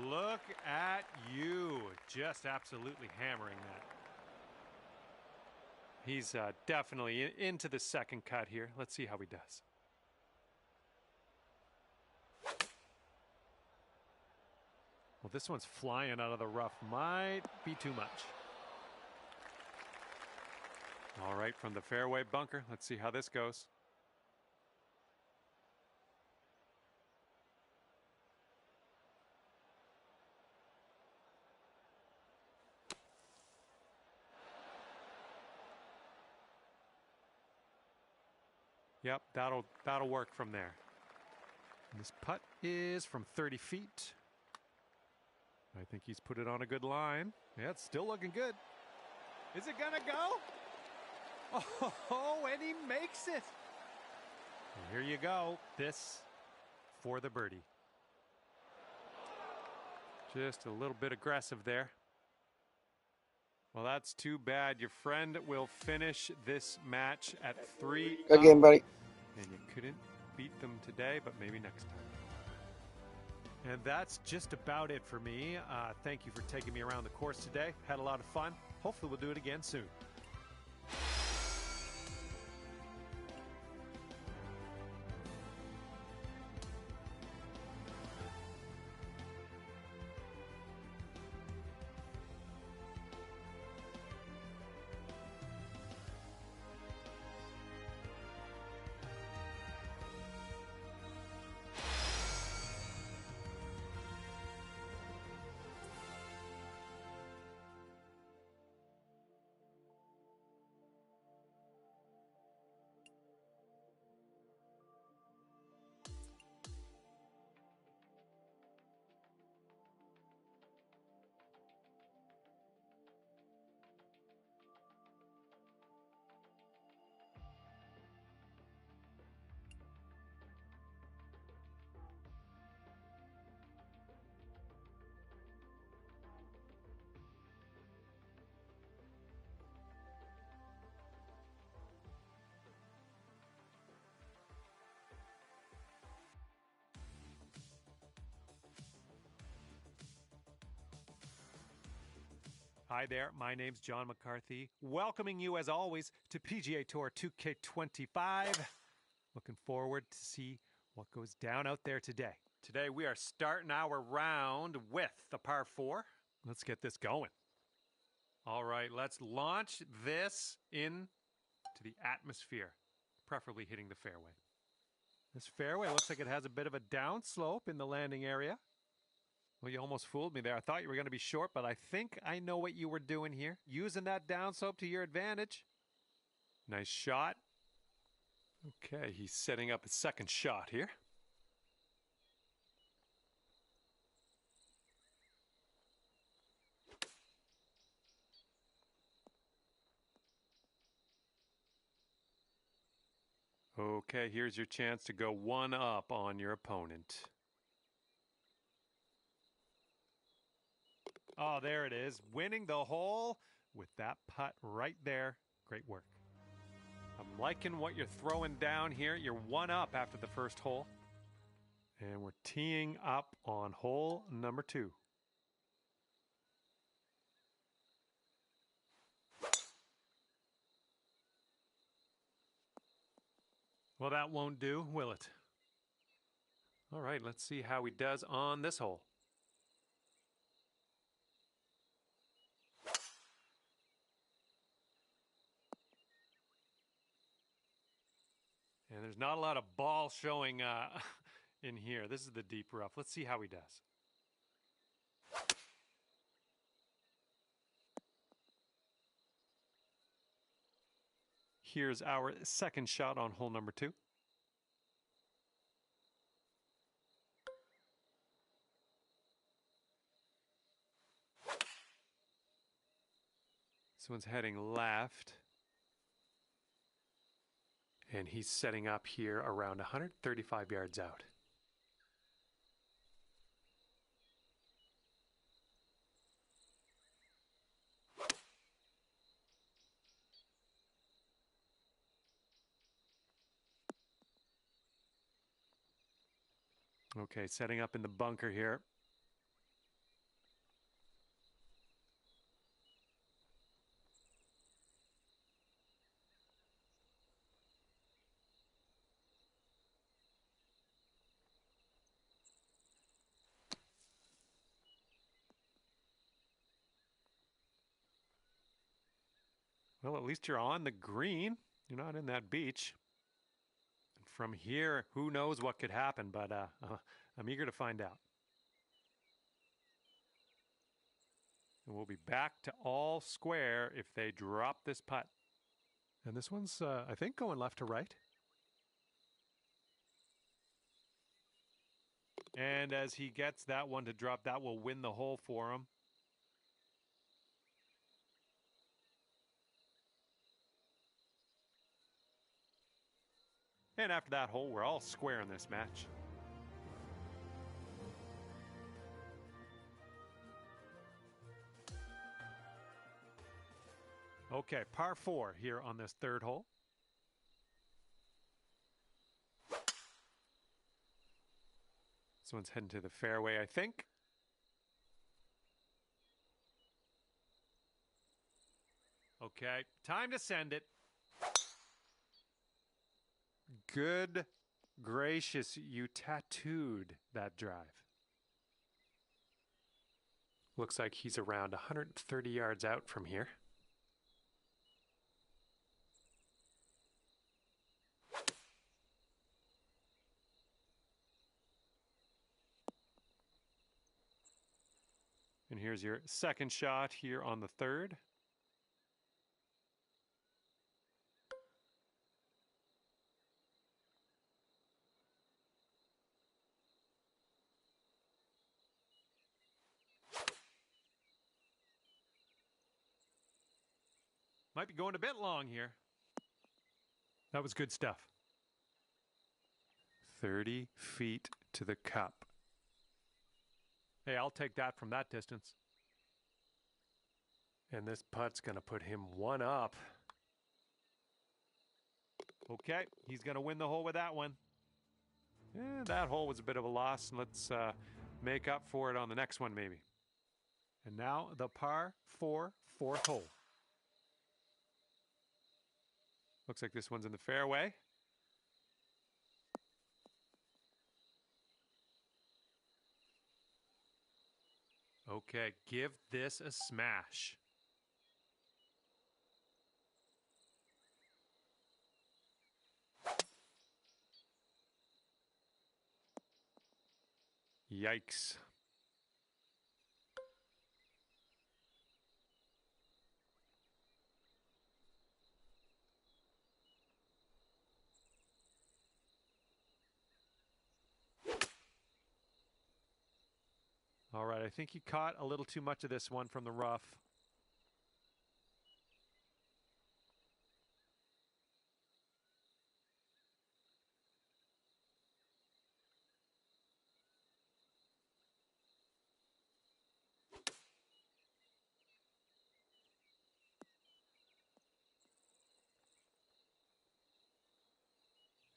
Look at you. Just absolutely hammering that. He's definitely into the second cut here. Let's see how he does. Well, this one's flying out of the rough. Might be too much. All right, from the fairway bunker. Let's see how this goes. Yep, that'll work from there. And this putt is from 30 feet. I think he's put it on a good line. Yeah, it's still looking good. Is it gonna go? Oh, and he makes it. And here you go. This for the birdie. Just a little bit aggressive there. Well, that's too bad. Your friend will finish this match at 3 Good game, buddy. And you couldn't beat them today, but maybe next time. And that's just about it for me. Thank you for taking me around the course today. Had a lot of fun. Hopefully we'll do it again soon. Hi there, my name's John McCarthy, welcoming you as always to PGA Tour 2K25. Looking forward to see what goes down out there today. Today we are starting our round with the par 4. Let's get this going. All right, let's launch this into the atmosphere, preferably hitting the fairway. This fairway looks like it has a bit of a downslope in the landing area. Well, you almost fooled me there. I thought you were going to be short, but I think I know what you were doing here. Using that downslope to your advantage. Nice shot. Okay, he's setting up his second shot here. Okay, here's your chance to go one up on your opponent. Oh, there it is. Winning the hole with that putt right there. Great work. I'm liking what you're throwing down here. You're one up after the first hole. And we're teeing up on hole number 2. Well, that won't do, will it? All right, let's see how he does on this hole. And there's not a lot of ball showing in here. This is the deep rough. Let's see how he does. Here's our second shot on hole number 2. This one's heading left. And he's setting up here around 135 yards out. Okay, setting up in the bunker here. Well, at least you're on the green. You're not in that beach. And from here, who knows what could happen, but I'm eager to find out. And we'll be back to all square if they drop this putt. And this one's, I think, going left to right. And as he gets that one to drop, that will win the hole for him. And after that hole, we're all square in this match. Okay, par 4 here on this third hole. This one's heading to the fairway, I think. Okay, time to send it. Good gracious, you tattooed that drive. Looks like he's around 130 yards out from here. And here's your second shot here on the third. Might be going a bit long here. That was good stuff. 30 feet to the cup. Hey, I'll take that from that distance. And this putt's going to put him one up. Okay, he's going to win the hole with that one. That hole was a bit of a loss. Let's make up for it on the next one, maybe. And now the par 4 fourth hole. Looks like this one's in the fairway. Okay, give this a smash. Yikes. All right, I think he caught a little too much of this one from the rough.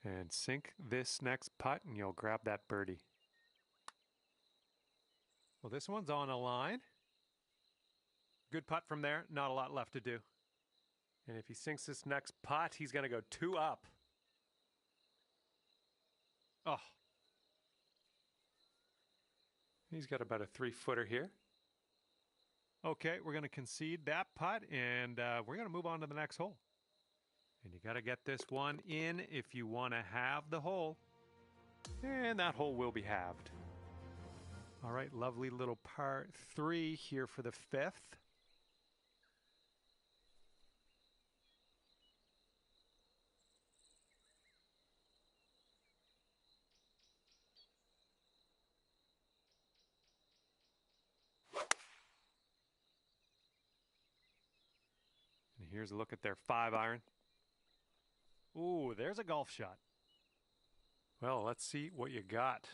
And sink this next putt and you'll grab that birdie. Well, this one's on a line. Good putt from there. Not a lot left to do. And if he sinks this next putt, he's going to go 2 up. Oh. He's got about a 3-footer here. Okay, we're going to concede that putt, and we're going to move on to the next hole. And you got to get this one in if you want to have the hole. And that hole will be halved. All right, lovely little par 3 here for the 5th. And here's a look at their 5-iron. Ooh, there's a golf shot. Well, let's see what you got.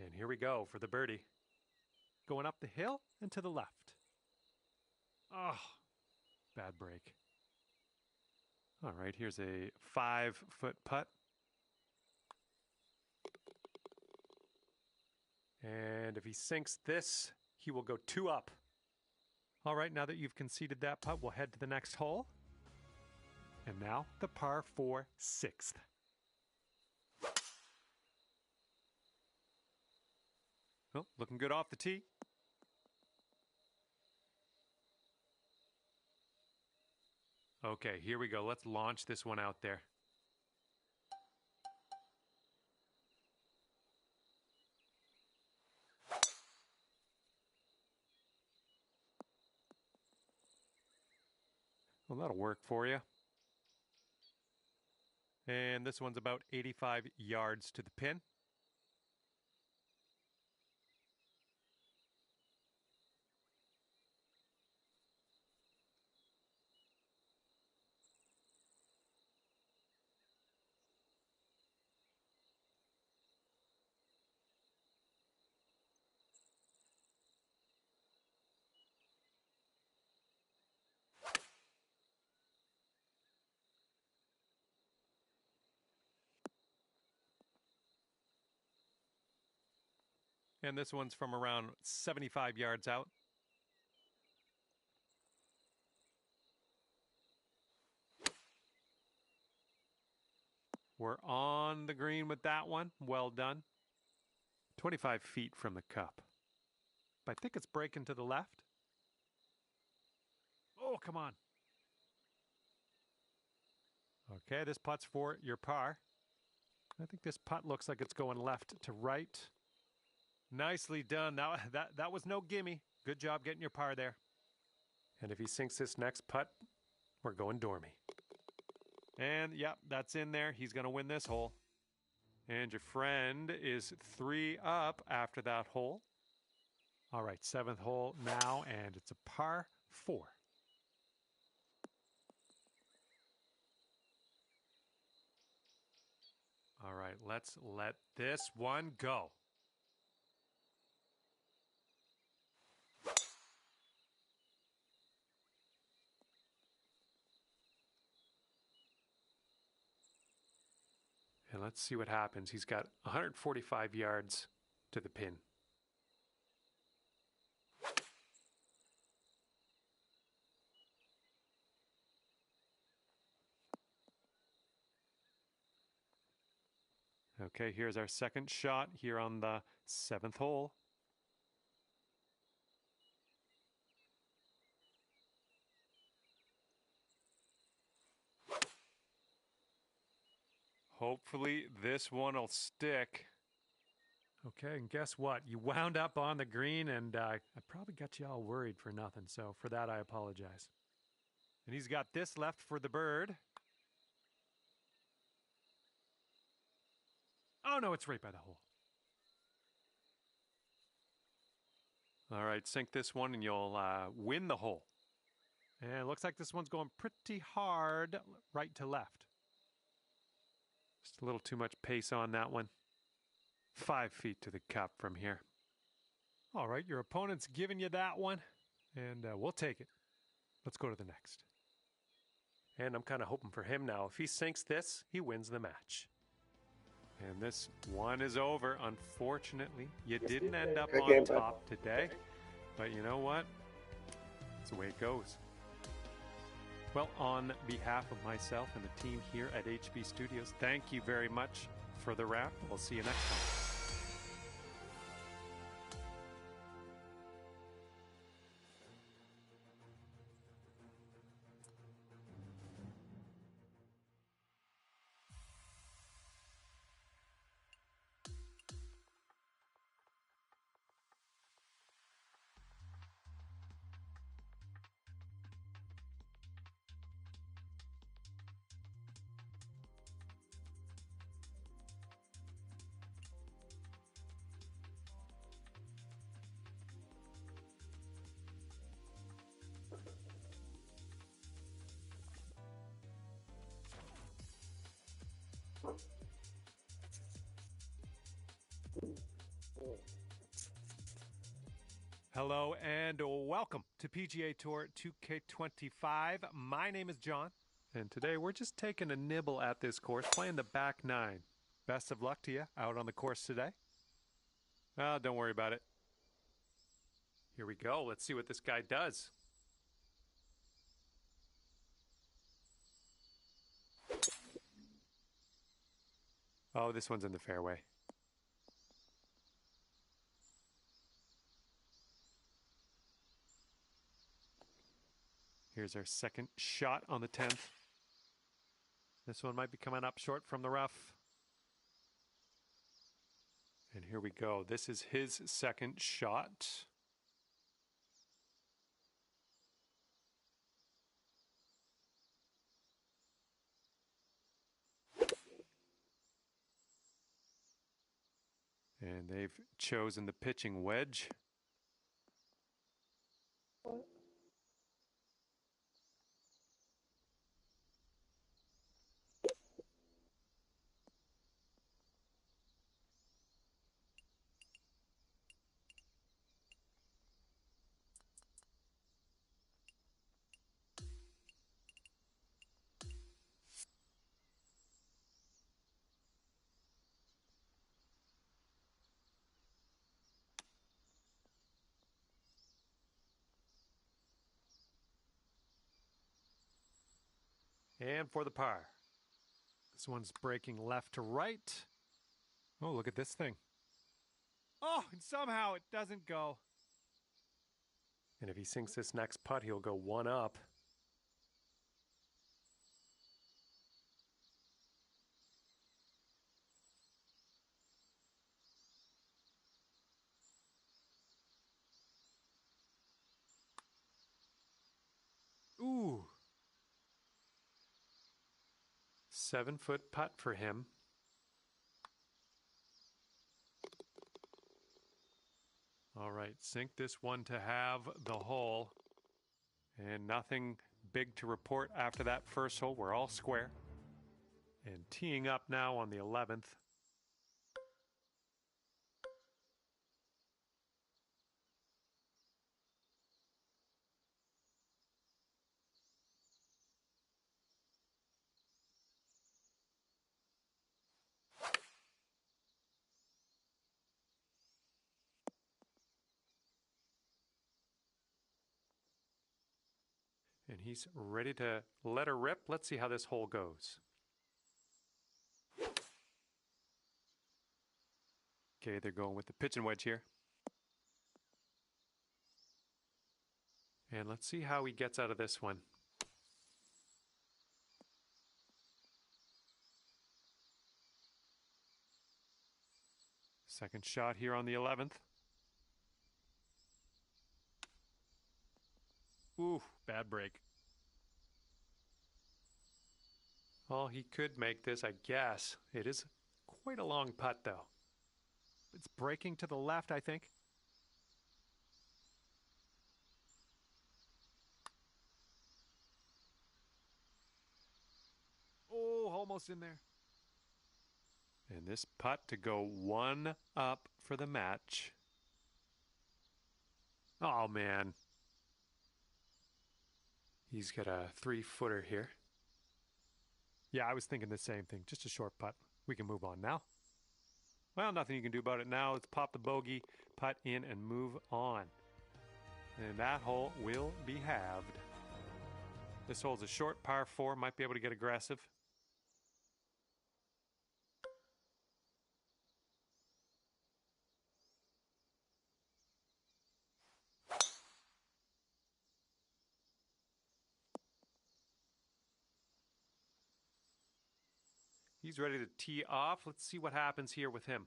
And here we go for the birdie. Going up the hill and to the left. Oh, bad break. All right, here's a 5-foot putt. And if he sinks this, he will go 2 up. All right, now that you've conceded that putt, we'll head to the next hole. And now the par 4 6th. Oh, looking good off the tee. Okay, here we go. Let's launch this one out there. Well, that'll work for you. And this one's about 85 yards to the pin. And this one's from around 75 yards out. We're on the green with that one. Well done. 25 feet from the cup. I think it's breaking to the left. Oh, come on. Okay, this putt's for your par. I think this putt looks like it's going left to right. Nicely done. That was no gimme. Good job getting your par there. And if he sinks this next putt, we're going dormy. And, yep, that's in there. He's going to win this hole. And your friend is 3 up after that hole. All right, 7th hole now, and it's a par 4. All right, let's let this one go. And let's see what happens. He's got 145 yards to the pin. Okay, here's our second shot here on the 7th hole. Hopefully this one will stick. Okay, and guess what? You wound up on the green, and I probably got you all worried for nothing. So for that, I apologize. And he's got this left for the bird. Oh, no, it's right by the hole. All right, sink this one, and you'll win the hole. And it looks like this one's going pretty hard right to left. Just a little too much pace on that one. 5 feet to the cup from here. All right, your opponent's giving you that one, and we'll take it. Let's go to the next. And I'm kind of hoping for him now. If he sinks this, he wins the match. And this one is over. Unfortunately, you didn't end up on top today. But you know what? That's the way it goes. Well, on behalf of myself and the team here at HB Studios, thank you very much for the round. We'll see you next time. Hello and welcome to PGA Tour 2K25. My name is John, and today we're just taking a nibble at this course, playing the back nine. Best of luck to you out on the course today. Oh, don't worry about it. Here we go. Let's see what this guy does. Oh, this one's in the fairway. Here's Here's our second shot on the 10th. This one might be coming up short from the rough. And here we go. This is his second shot. And they've chosen the pitching wedge. And for the par. This one's breaking left to right. Oh, look at this thing. Oh, and somehow it doesn't go. And if he sinks this next putt, he'll go one up. Ooh. 7-foot putt for him. All right, sink this one to have the hole. And nothing big to report after that first hole. We're all square. And teeing up now on the 11th. And he's ready to let her rip. Let's see how this hole goes. Okay, they're going with the pitch and wedge here. And let's see how he gets out of this one. Second shot here on the 11th. Ooh, bad break. Well, he could make this, I guess. It is quite a long putt, though. It's breaking to the left, I think. Oh, almost in there. And this putt to go one up for the match. Oh, man. He's got a 3-footer here. Yeah, I was thinking the same thing. Just a short putt. We can move on now. Well, nothing you can do about it now. Let's pop the bogey, putt in, and move on. And that hole will be halved. This hole's a short par 4. Might be able to get aggressive. He's ready to tee off. Let's see what happens here with him.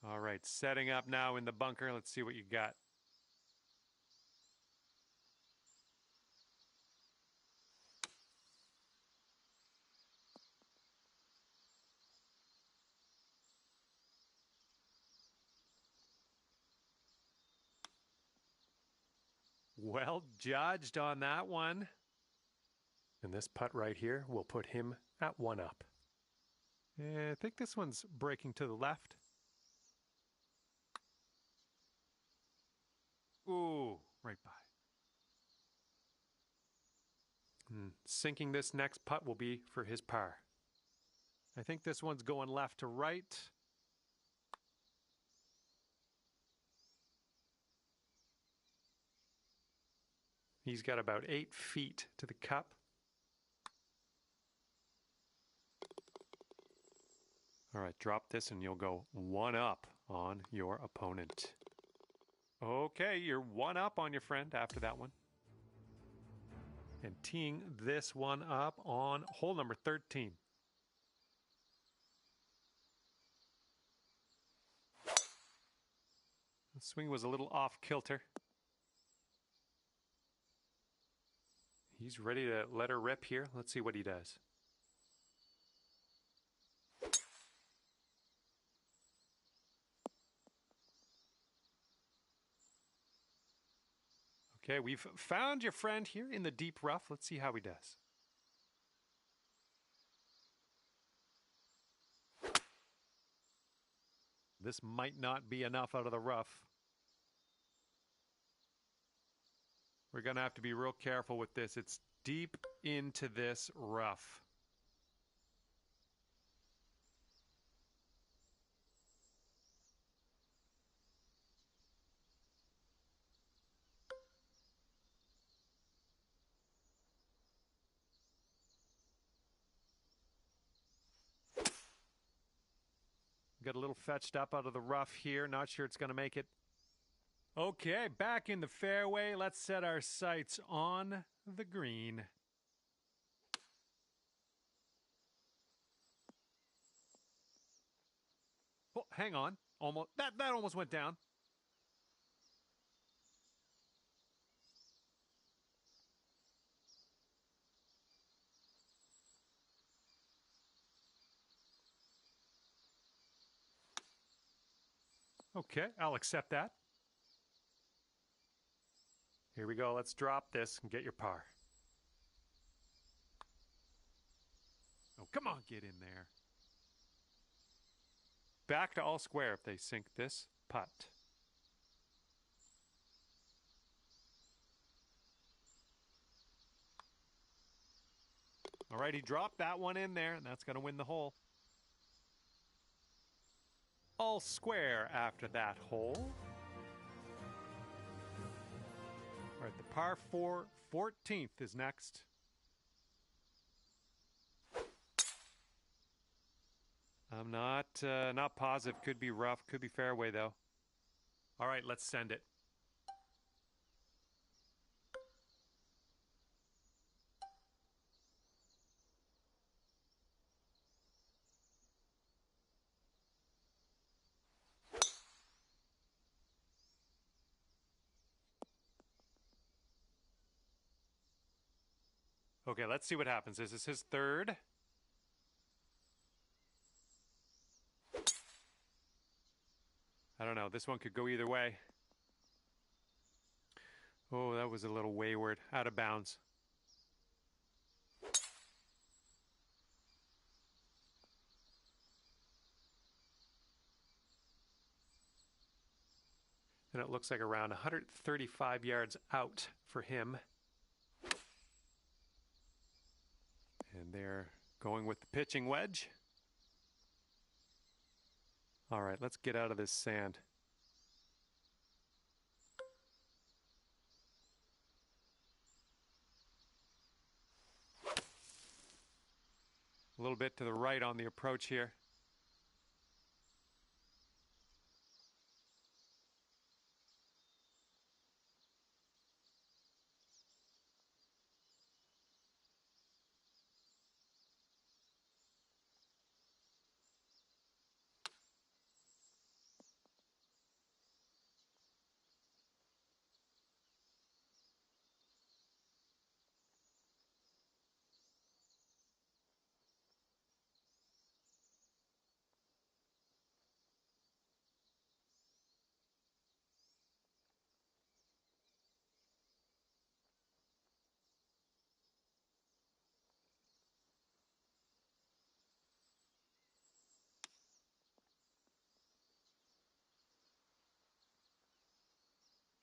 All right, setting up now in the bunker. Let's see what you got. Well judged on that one. And this putt right here will put him at 1 up. I think this one's breaking to the left. Ooh, right by. And sinking this next putt will be for his par. I think this one's going left to right. He's got about 8 feet to the cup. All right, drop this and you'll go 1 up on your opponent. Okay, you're 1 up on your friend after that one. And teeing this one up on hole number 13. The swing was a little off kilter. He's ready to let her rip here. Let's see what he does. Okay, we've found your friend here in the deep rough. Let's see how he does. This might not be enough out of the rough. We're going to have to be real careful with this. It's deep into this rough. Got a little fetched up out of the rough here. Not sure it's going to make it. Okay, back in the fairway. Let's set our sights on the green. Oh, hang on. Almost that almost went down. Okay, I'll accept that. Here we go. Let's drop this and get your par. Oh, come on, get in there. Back to all square if they sink this putt. All right, he dropped that one in there, and that's going to win the hole. All square after that hole. All right, the par 4 14th is next. I'm not positive. Could be rough. Could be fairway, though. All right, let's send it. Okay, let's see what happens. This is his third. I don't know. This one could go either way. Oh, that was a little wayward. Out of bounds. And it looks like around 135 yards out for him. And they're going with the pitching wedge. All right, let's get out of this sand. A little bit to the right on the approach here.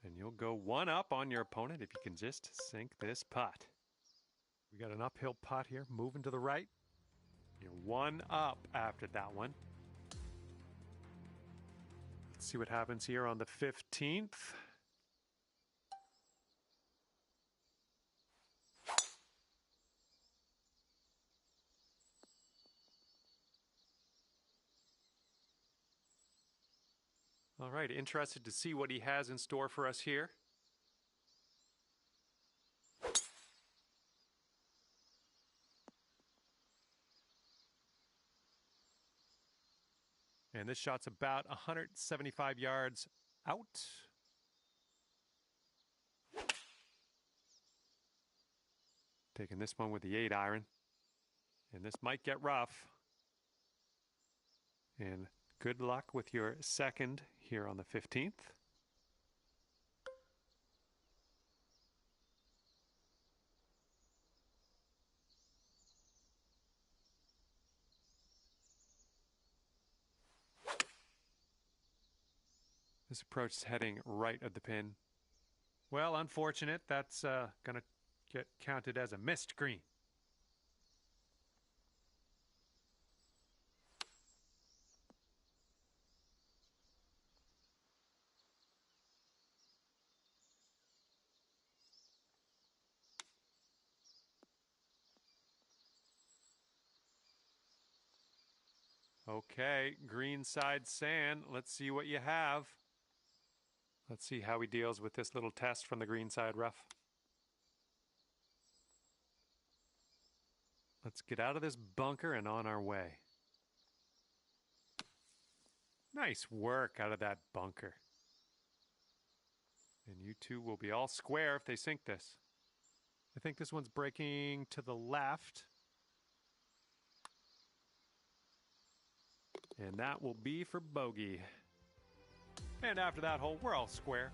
And you'll go 1 up on your opponent if you can just sink this putt. We got an uphill putt here, moving to the right. You're one up after that one. Let's see what happens here on the 15th. All right, interested to see what he has in store for us here. And this shot's about 175 yards out. Taking this one with the 8-iron. And this might get rough. And good luck with your second here on the 15th. This approach is heading right at the pin. Well, unfortunate. That's going to get counted as a missed green. Okay, green side sand. Let's see what you have. Let's see how he deals with this little test from the green side rough. Let's get out of this bunker and on our way. Nice work out of that bunker. And you two will be all square if they sink this. I think this one's breaking to the left. And that will be for bogey. And after that hole, we're all square.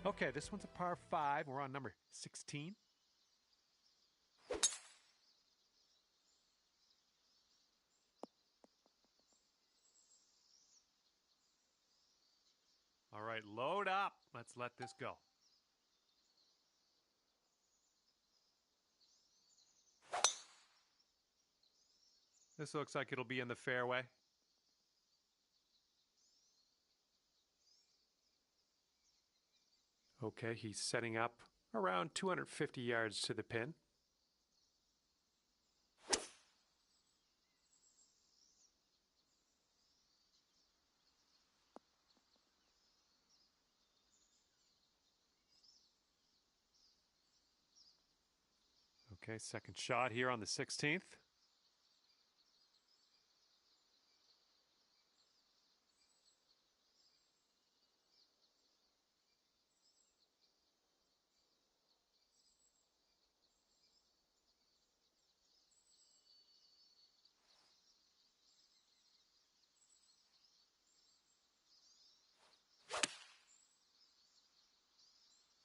Okay, this one's a par 5. We're on number 16. All right, load up. Let's let this go. This looks like it'll be in the fairway. Okay, he's setting up around 250 yards to the pin. Okay, second shot here on the 16th.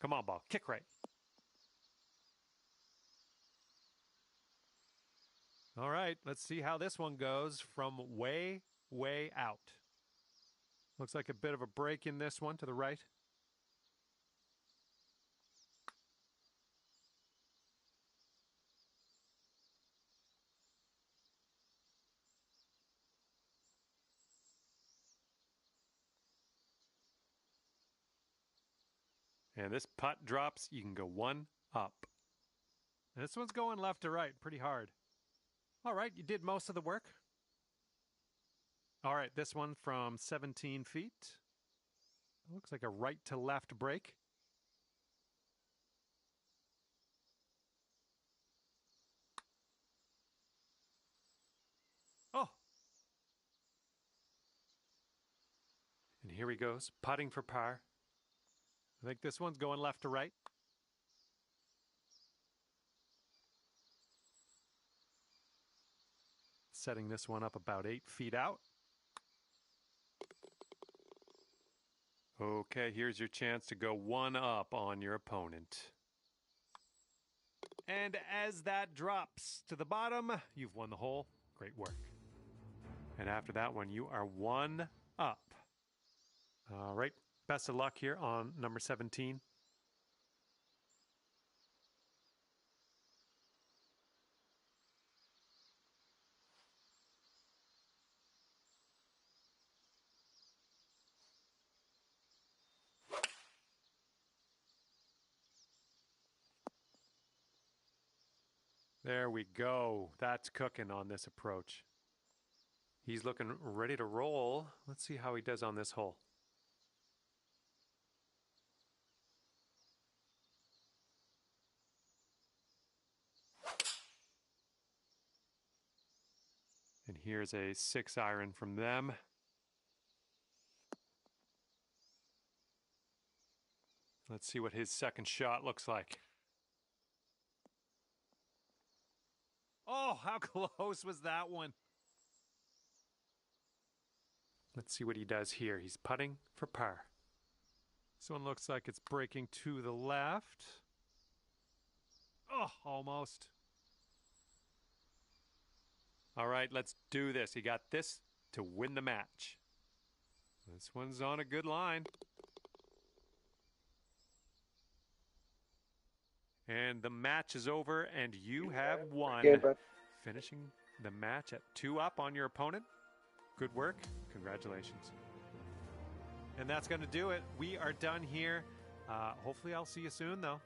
Come on, ball. Kick right. All right, let's see how this one goes from way, way out. Looks like a bit of a break in this one to the right. And this putt drops, you can go one up. And this one's going left to right pretty hard. All right, you did most of the work. All right, this one from 17 feet. Looks like a right to left break. Oh. And here he goes, putting for par. I think this one's going left to right. Setting this one up about 8 feet out. Okay, here's your chance to go one up on your opponent. And as that drops to the bottom, you've won the hole. Great work. And after that one, you are one up. All right, best of luck here on number 17. There we go. That's cooking on this approach. He's looking ready to roll. Let's see how he does on this hole. And here's a 6-iron from them. Let's see what his second shot looks like. Oh, how close was that one? Let's see what he does here. He's putting for par. This one looks like it's breaking to the left. Oh, almost. All right, let's do this. He got this to win the match. This one's on a good line. And the match is over, and you have won. Okay, bud. Finishing the match at 2 up on your opponent. Good work. Congratulations. And that's going to do it. We are done here. Hopefully I'll see you soon, though.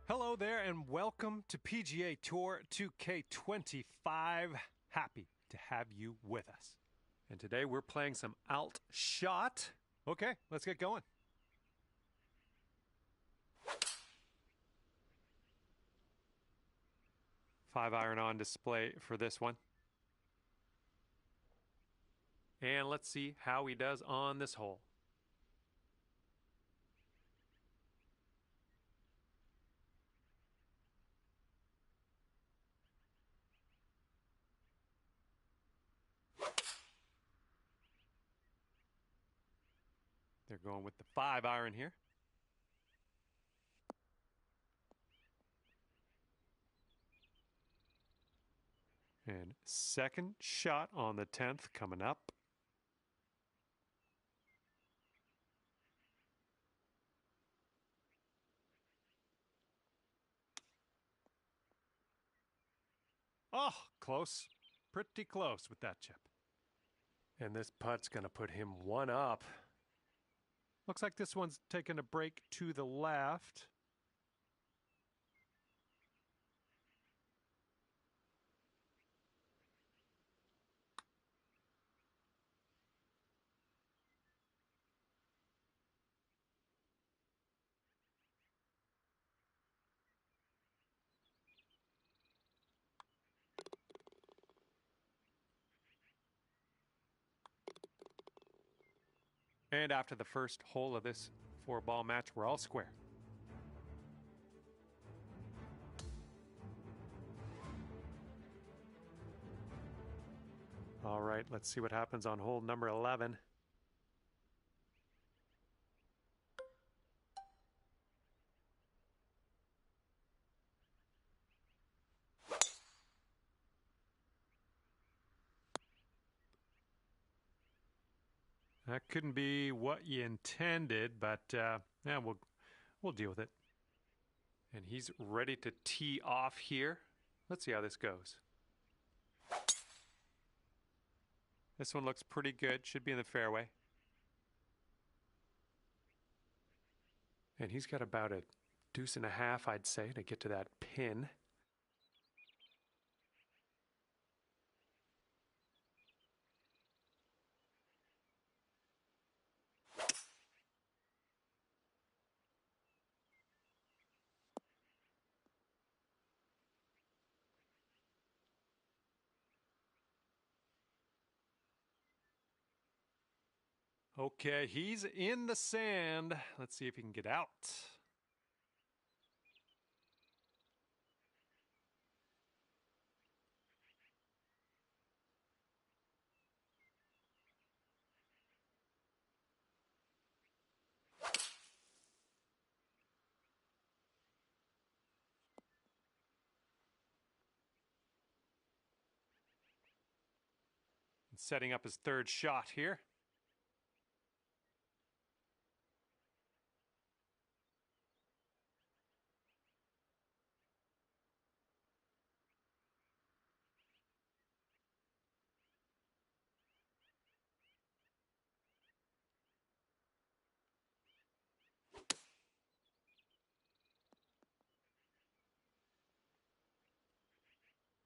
Hello there, and welcome to PGA Tour 2K25. Happy to have you with us. And today we're playing some alt shot. Okay, let's get going. Five-iron on display for this one. And let's see how he does on this hole. They're going with the 5-iron here. And second shot on the 10th coming up. Oh, close. Pretty close with that chip. And this putt's going to put him 1 up. Looks like this one's taking a break to the left. And after the first hole of this 4-ball match, we're all square. All right, let's see what happens on hole number 11. That couldn't be what you intended, but yeah, we'll deal with it. And he's ready to tee off here. Let's see how this goes. This one looks pretty good. Should be in the fairway. And he's got about a deuce and a half, I'd say, to get to that pin. Okay, he's in the sand. Let's see if he can get out. And setting up his third shot here.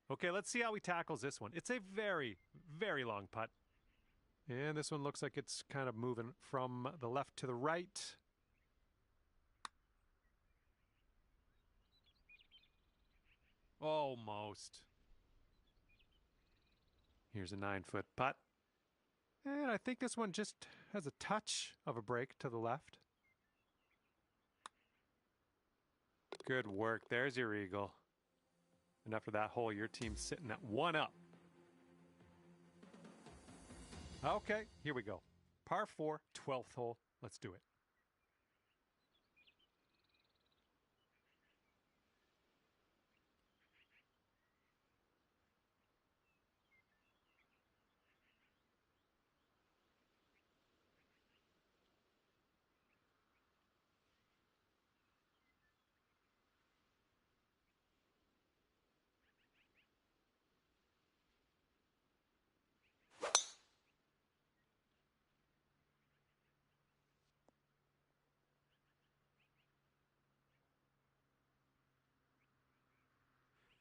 Okay, let's see how he tackles this one. It's a very, very long putt. And this one looks like it's kind of moving from the left to the right. Almost. Here's a 9-foot putt. And I think this one just has a touch of a break to the left. Good work. There's your eagle. And after that hole, your team's sitting at 1 up. Okay, here we go. Par 4, 12th hole. Let's do it.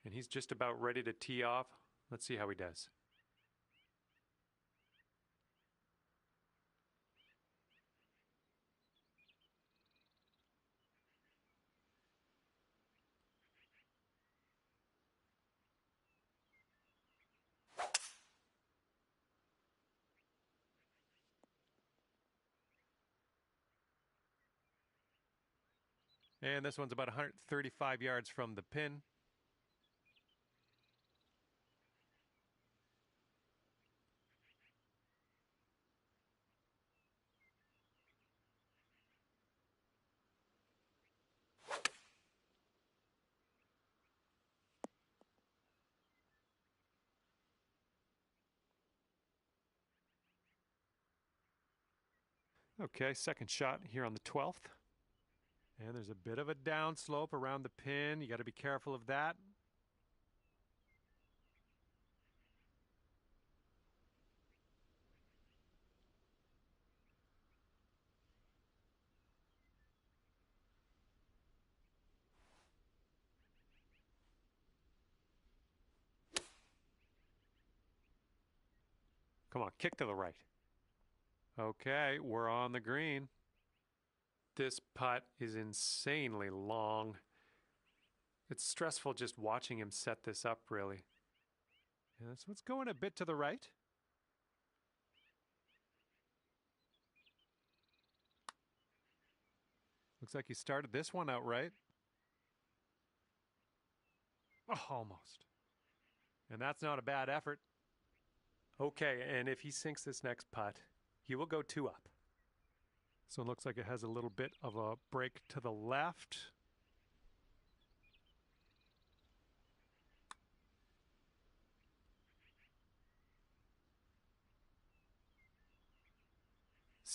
And he's just about ready to tee off. Let's see how he does. And this one's about 135 yards from the pin. Okay, second shot here on the 12th. And there's a bit of a downslope around the pin. You got to be careful of that. Come on, kick to the right. Okay, we're on the green. This putt is insanely long. It's stressful just watching him set this up, really. Yeah, so it's going a bit to the right. Looks like he started this one out right. Oh, almost. And that's not a bad effort. Okay, and if he sinks this next putt, he will go 2 up. So it looks like it has a little bit of a break to the left.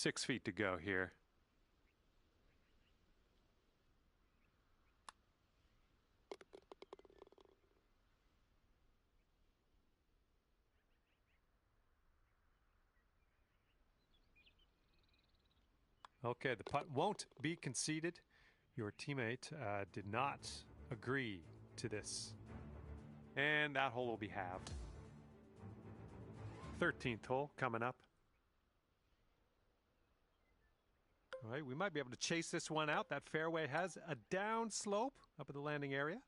6 feet to go here. Okay, the putt won't be conceded. Your teammate did not agree to this. And that hole will be halved. 13th hole coming up. All right, we might be able to chase this one out. That fairway has a down slope up at the landing area.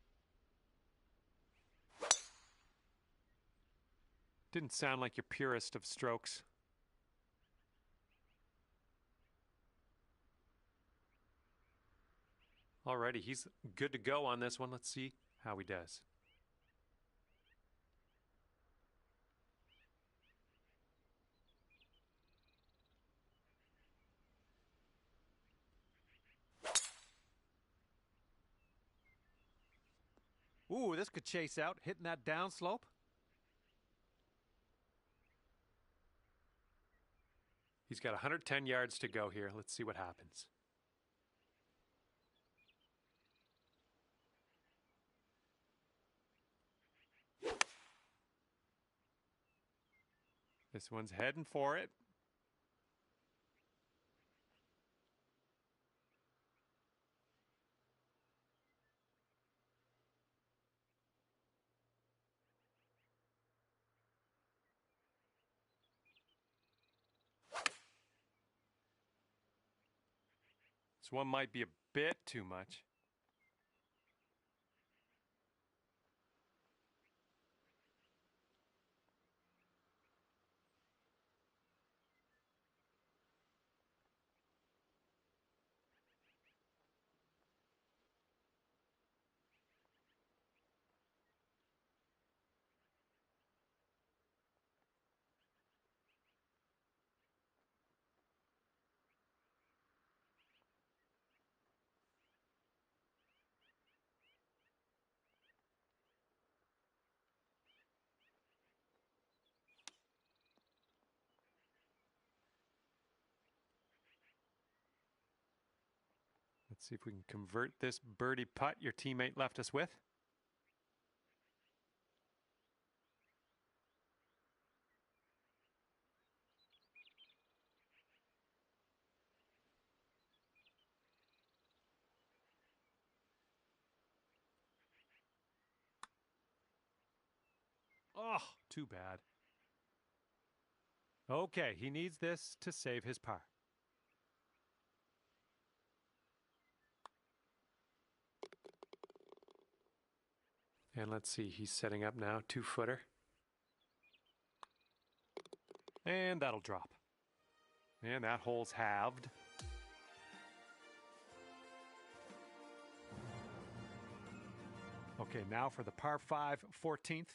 Didn't sound like your purest of strokes. Alrighty, he's good to go on this one. Let's see how he does. Ooh, this could chase out, hitting that downslope. He's got 110 yards to go here. Let's see what happens. This one's heading for it. This one might be a bit too much. Let's see if we can convert this birdie putt your teammate left us with. Oh, too bad. Okay, he needs this to save his par. And let's see, he's setting up now, 2-footer. And that'll drop. And that hole's halved. Okay, now for the par 5 14th.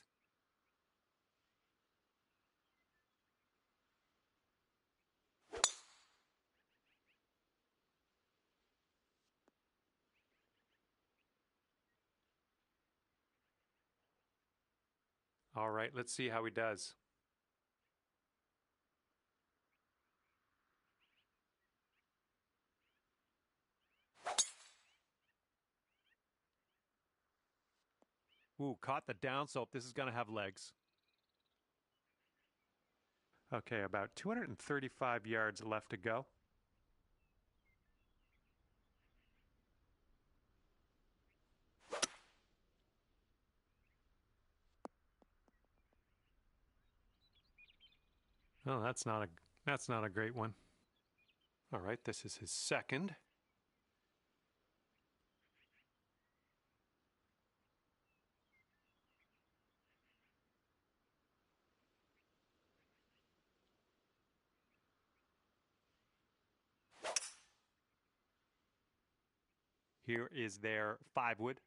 All right, let's see how he does. Ooh, caught the downslope. This is going to have legs. Okay, about 235 yards left to go. Oh, that's not a great one. All right, this is his second. Here is their 5-wood.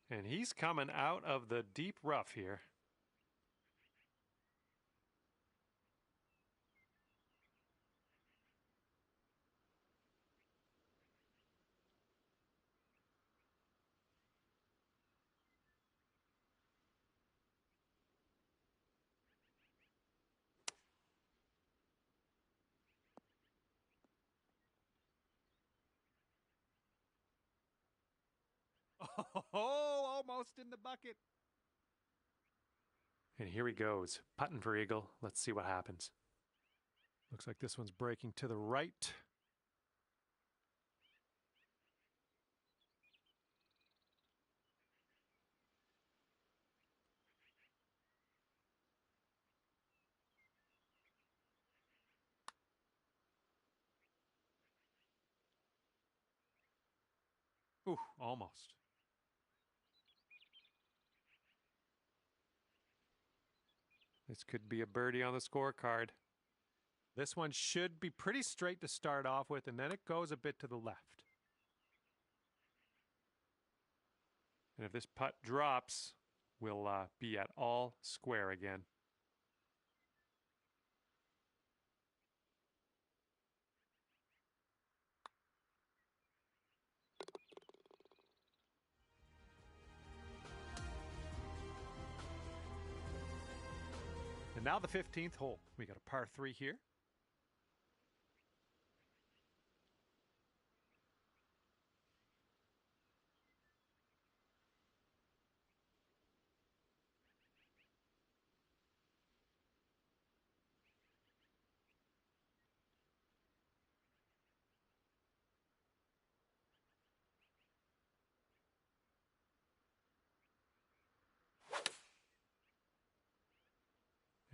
And he's coming out of the deep rough here. Oh, almost in the bucket. And here he goes, putting for eagle. Let's see what happens. Looks like this one's breaking to the right. Ooh, almost. This could be a birdie on the scorecard. This one should be pretty straight to start off with, and then it goes a bit to the left. And if this putt drops, we'll be at all square again. And now the 15th hole. We got a par 3 here.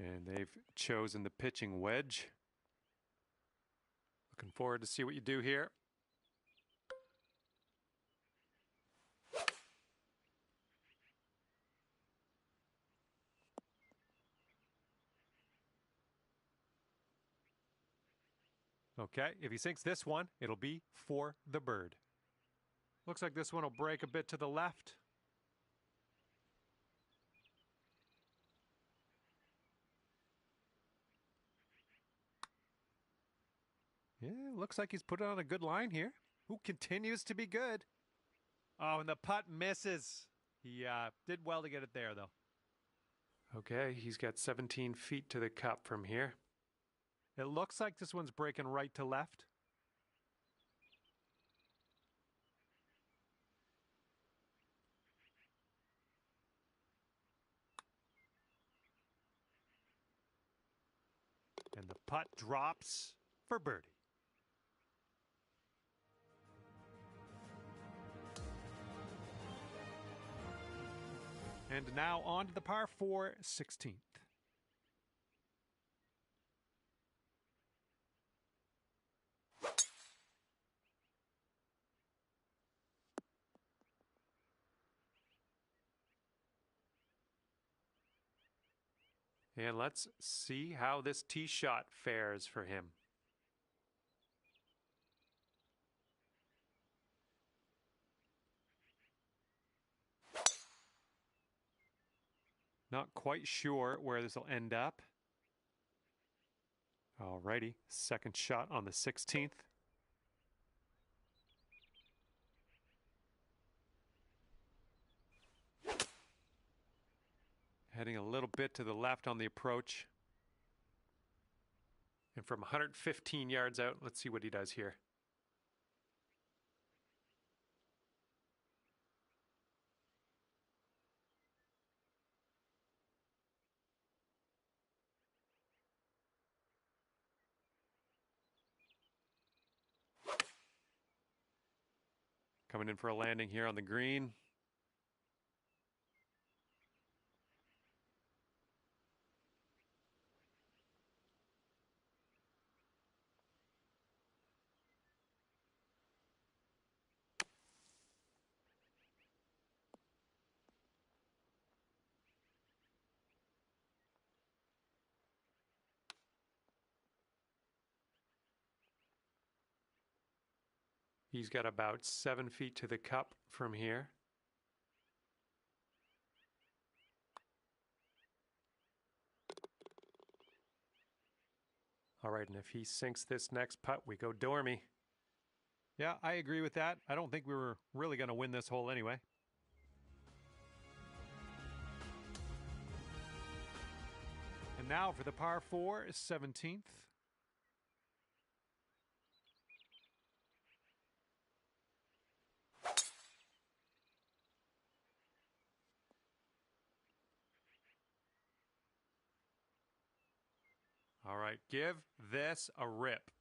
And they've chosen the pitching wedge. Looking forward to see what you do here. Okay, if he sinks this one, it'll be for the bird. Looks like this one will break a bit to the left. Yeah, looks like he's put on a good line here. Who continues to be good. Oh, and the putt misses. He did well to get it there, though. Okay, he's got 17 feet to the cup from here. It looks like this one's breaking right to left. And the putt drops for birdie. And now on to the par 4 16th. And let's see how this tee shot fares for him. Not quite sure where this will end up. Alrighty, second shot on the 16th. Heading a little bit to the left on the approach. And from 115 yards out, let's see what he does here. Coming in for a landing here on the green. He's got about 7 feet to the cup from here. All right, and if he sinks this next putt, we go Dormy. Yeah, I agree with that. I don't think we were really going to win this hole anyway. And now for the par 4 17th. right, give this a rip.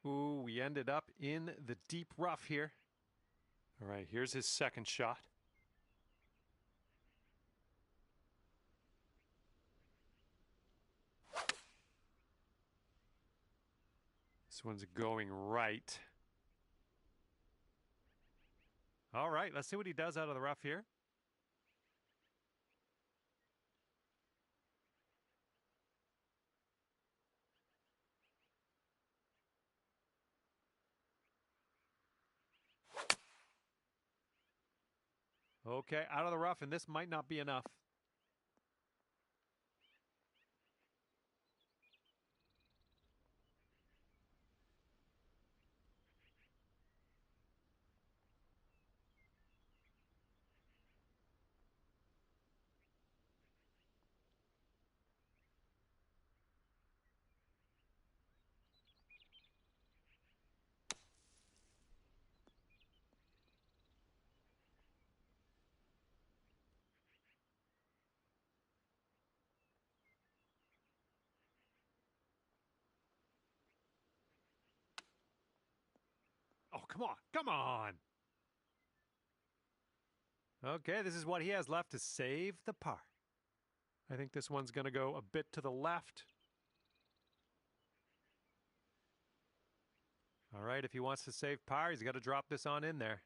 Ooh, we ended up in the deep rough here. All right, here's his second shot. This one's going right. All right, let's see what he does out of the rough here. Okay, out of the rough, and this might not be enough. Oh, come on, come on. Okay, this is what he has left to save the par. I think this one's going to go a bit to the left. All right, if he wants to save par, he's got to drop this on in there.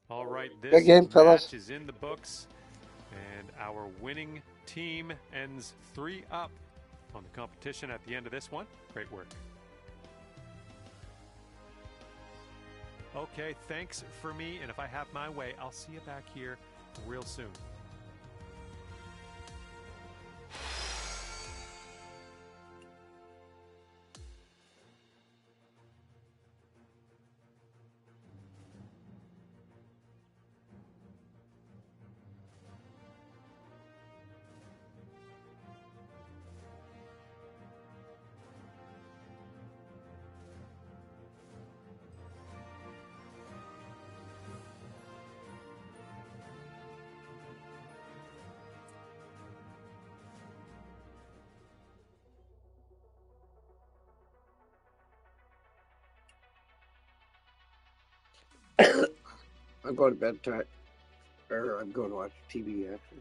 All right, this Good game, fellas. match is in the books, and our winning team ends 3 up on the competition at the end of this one. Great work. Okay, thanks for me, and if I have my way, I'll see you back here real soon. I'm going to bed tonight. Or I'm going to watch TV after.